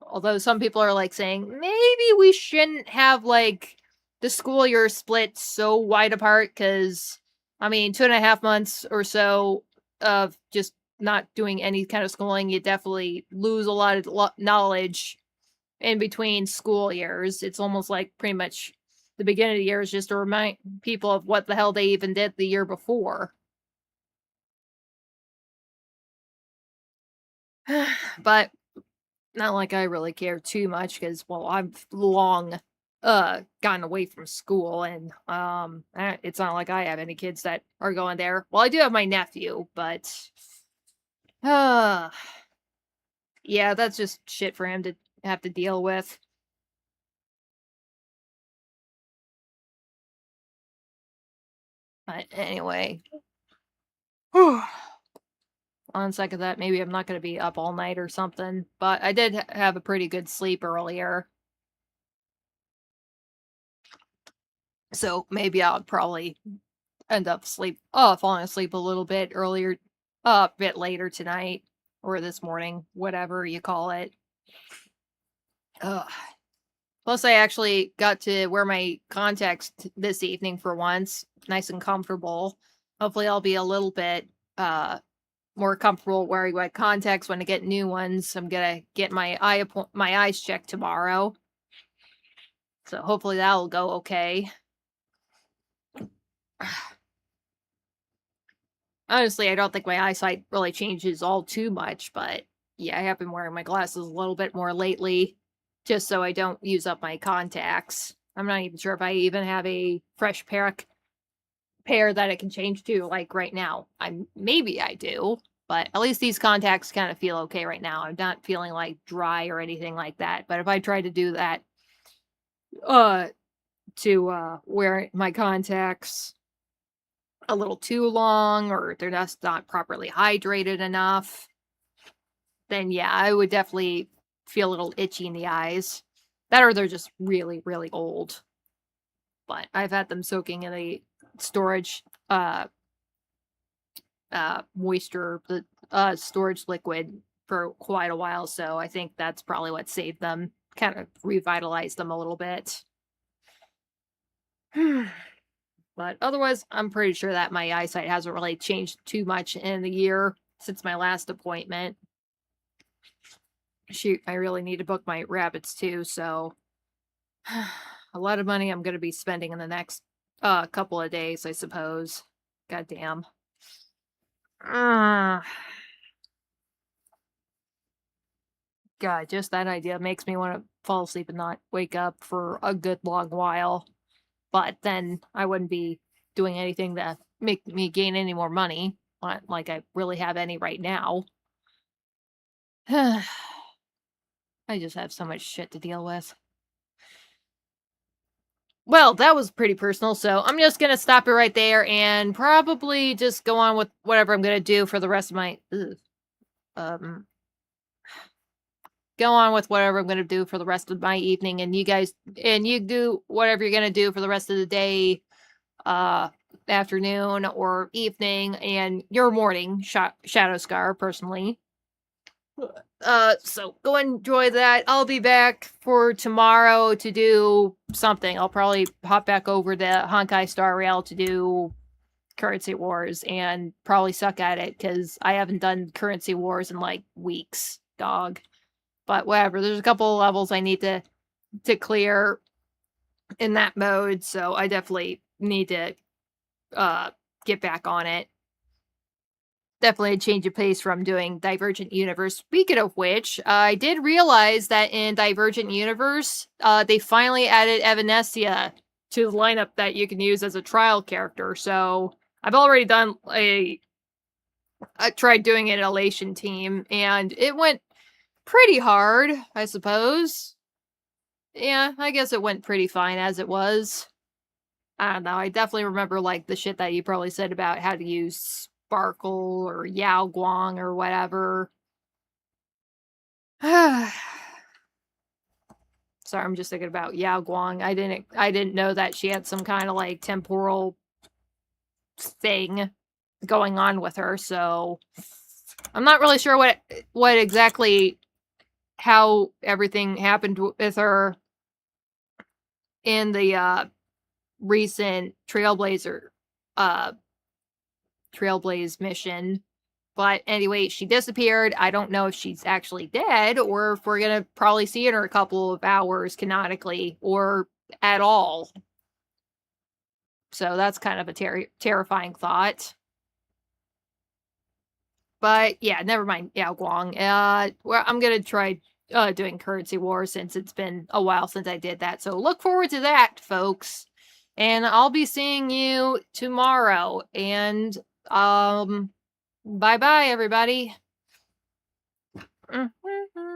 Although some people are like saying, maybe we shouldn't have like the school year split so wide apart, because, I mean, 2.5 months or so of just not doing any kind of schooling, you definitely lose a lot of knowledge in between school years. It's almost like pretty much the beginning of the year is just to remind people of what the hell they even did the year before. But not like I really care too much, because, well, I've long gotten away from school, and it's not like I have any kids that are going there. Well, I do have my nephew, but yeah, that's just shit for him to have to deal with. But anyway, on second of that, maybe I'm not going to be up all night or something, but I did have a pretty good sleep earlier. So maybe I'll probably end up falling asleep a little bit earlier, a bit later tonight, or this morning, whatever you call it. Plus, I actually got to wear my contacts this evening for once, nice and comfortable. Hopefully, I'll be a little bit more comfortable wearing my contacts when I get new ones. I'm gonna get my eyes checked tomorrow, so hopefully that'll go okay. Honestly, I don't think my eyesight really changes all too much, but yeah, I have been wearing my glasses a little bit more lately, just so I don't use up my contacts. I'm not even sure if I even have a fresh pair that I can change to, like, right now. Maybe I do, but at least these contacts kind of feel okay right now. I'm not feeling, like, dry or anything like that, but if I try to do that, to wear my contacts a little too long, or they're just not properly hydrated enough, then yeah, I would definitely feel a little itchy in the eyes. That, or they're just really, really old. But I've had them soaking in a storage moisture, the storage liquid for quite a while, so I think that's probably what saved them, kind of revitalized them a little bit. But otherwise, I'm pretty sure that my eyesight hasn't really changed too much in the year since my last appointment. Shoot, I really need to book my rabbits too, so a lot of money I'm going to be spending in the next couple of days, I suppose. God damn. God, just that idea makes me want to fall asleep and not wake up for a good long while. But then I wouldn't be doing anything to make me gain any more money, like I really have any right now. I just have so much shit to deal with. Well, that was pretty personal, so I'm just gonna stop it right there and probably just go on with whatever I'm gonna do for the rest of my... Go on with whatever I'm gonna do for the rest of my evening, and you do whatever you're gonna do for the rest of the day, afternoon, or evening, and your morning, Shadow Scar, personally. So go enjoy that. I'll be back for tomorrow to do something. I'll probably hop back over to Honkai Star Rail to do Currency Wars and probably suck at it because I haven't done Currency Wars in like weeks, dog. But whatever, there's a couple of levels I need to clear in that mode, so I definitely need to get back on it. Definitely a change of pace from doing Divergent Universe. Speaking of which, I did realize that in Divergent Universe, they finally added Evanescia to the lineup that you can use as a trial character. So I've already done I tried doing an Elation team, and it went pretty hard, I suppose. Yeah, I guess it went pretty fine as it was. I don't know, I definitely remember, like, the shit that you probably said about how to use Sparkle or Yao Guang or whatever. Sorry, I'm just thinking about Yao Guang. I didn't know that she had some kind of, like, temporal thing going on with her, so I'm not really sure what exactly how everything happened with her in the recent Trailblaze mission. But anyway, she disappeared. I don't know if she's actually dead or if we're gonna probably see her in a couple of hours canonically or at all. So that's kind of a terrifying thought. But yeah, never mind Yao Guang. Well, I'm gonna try doing Currency Wars since it's been a while since I did that. So look forward to that, folks. And I'll be seeing you tomorrow. And bye-bye, everybody.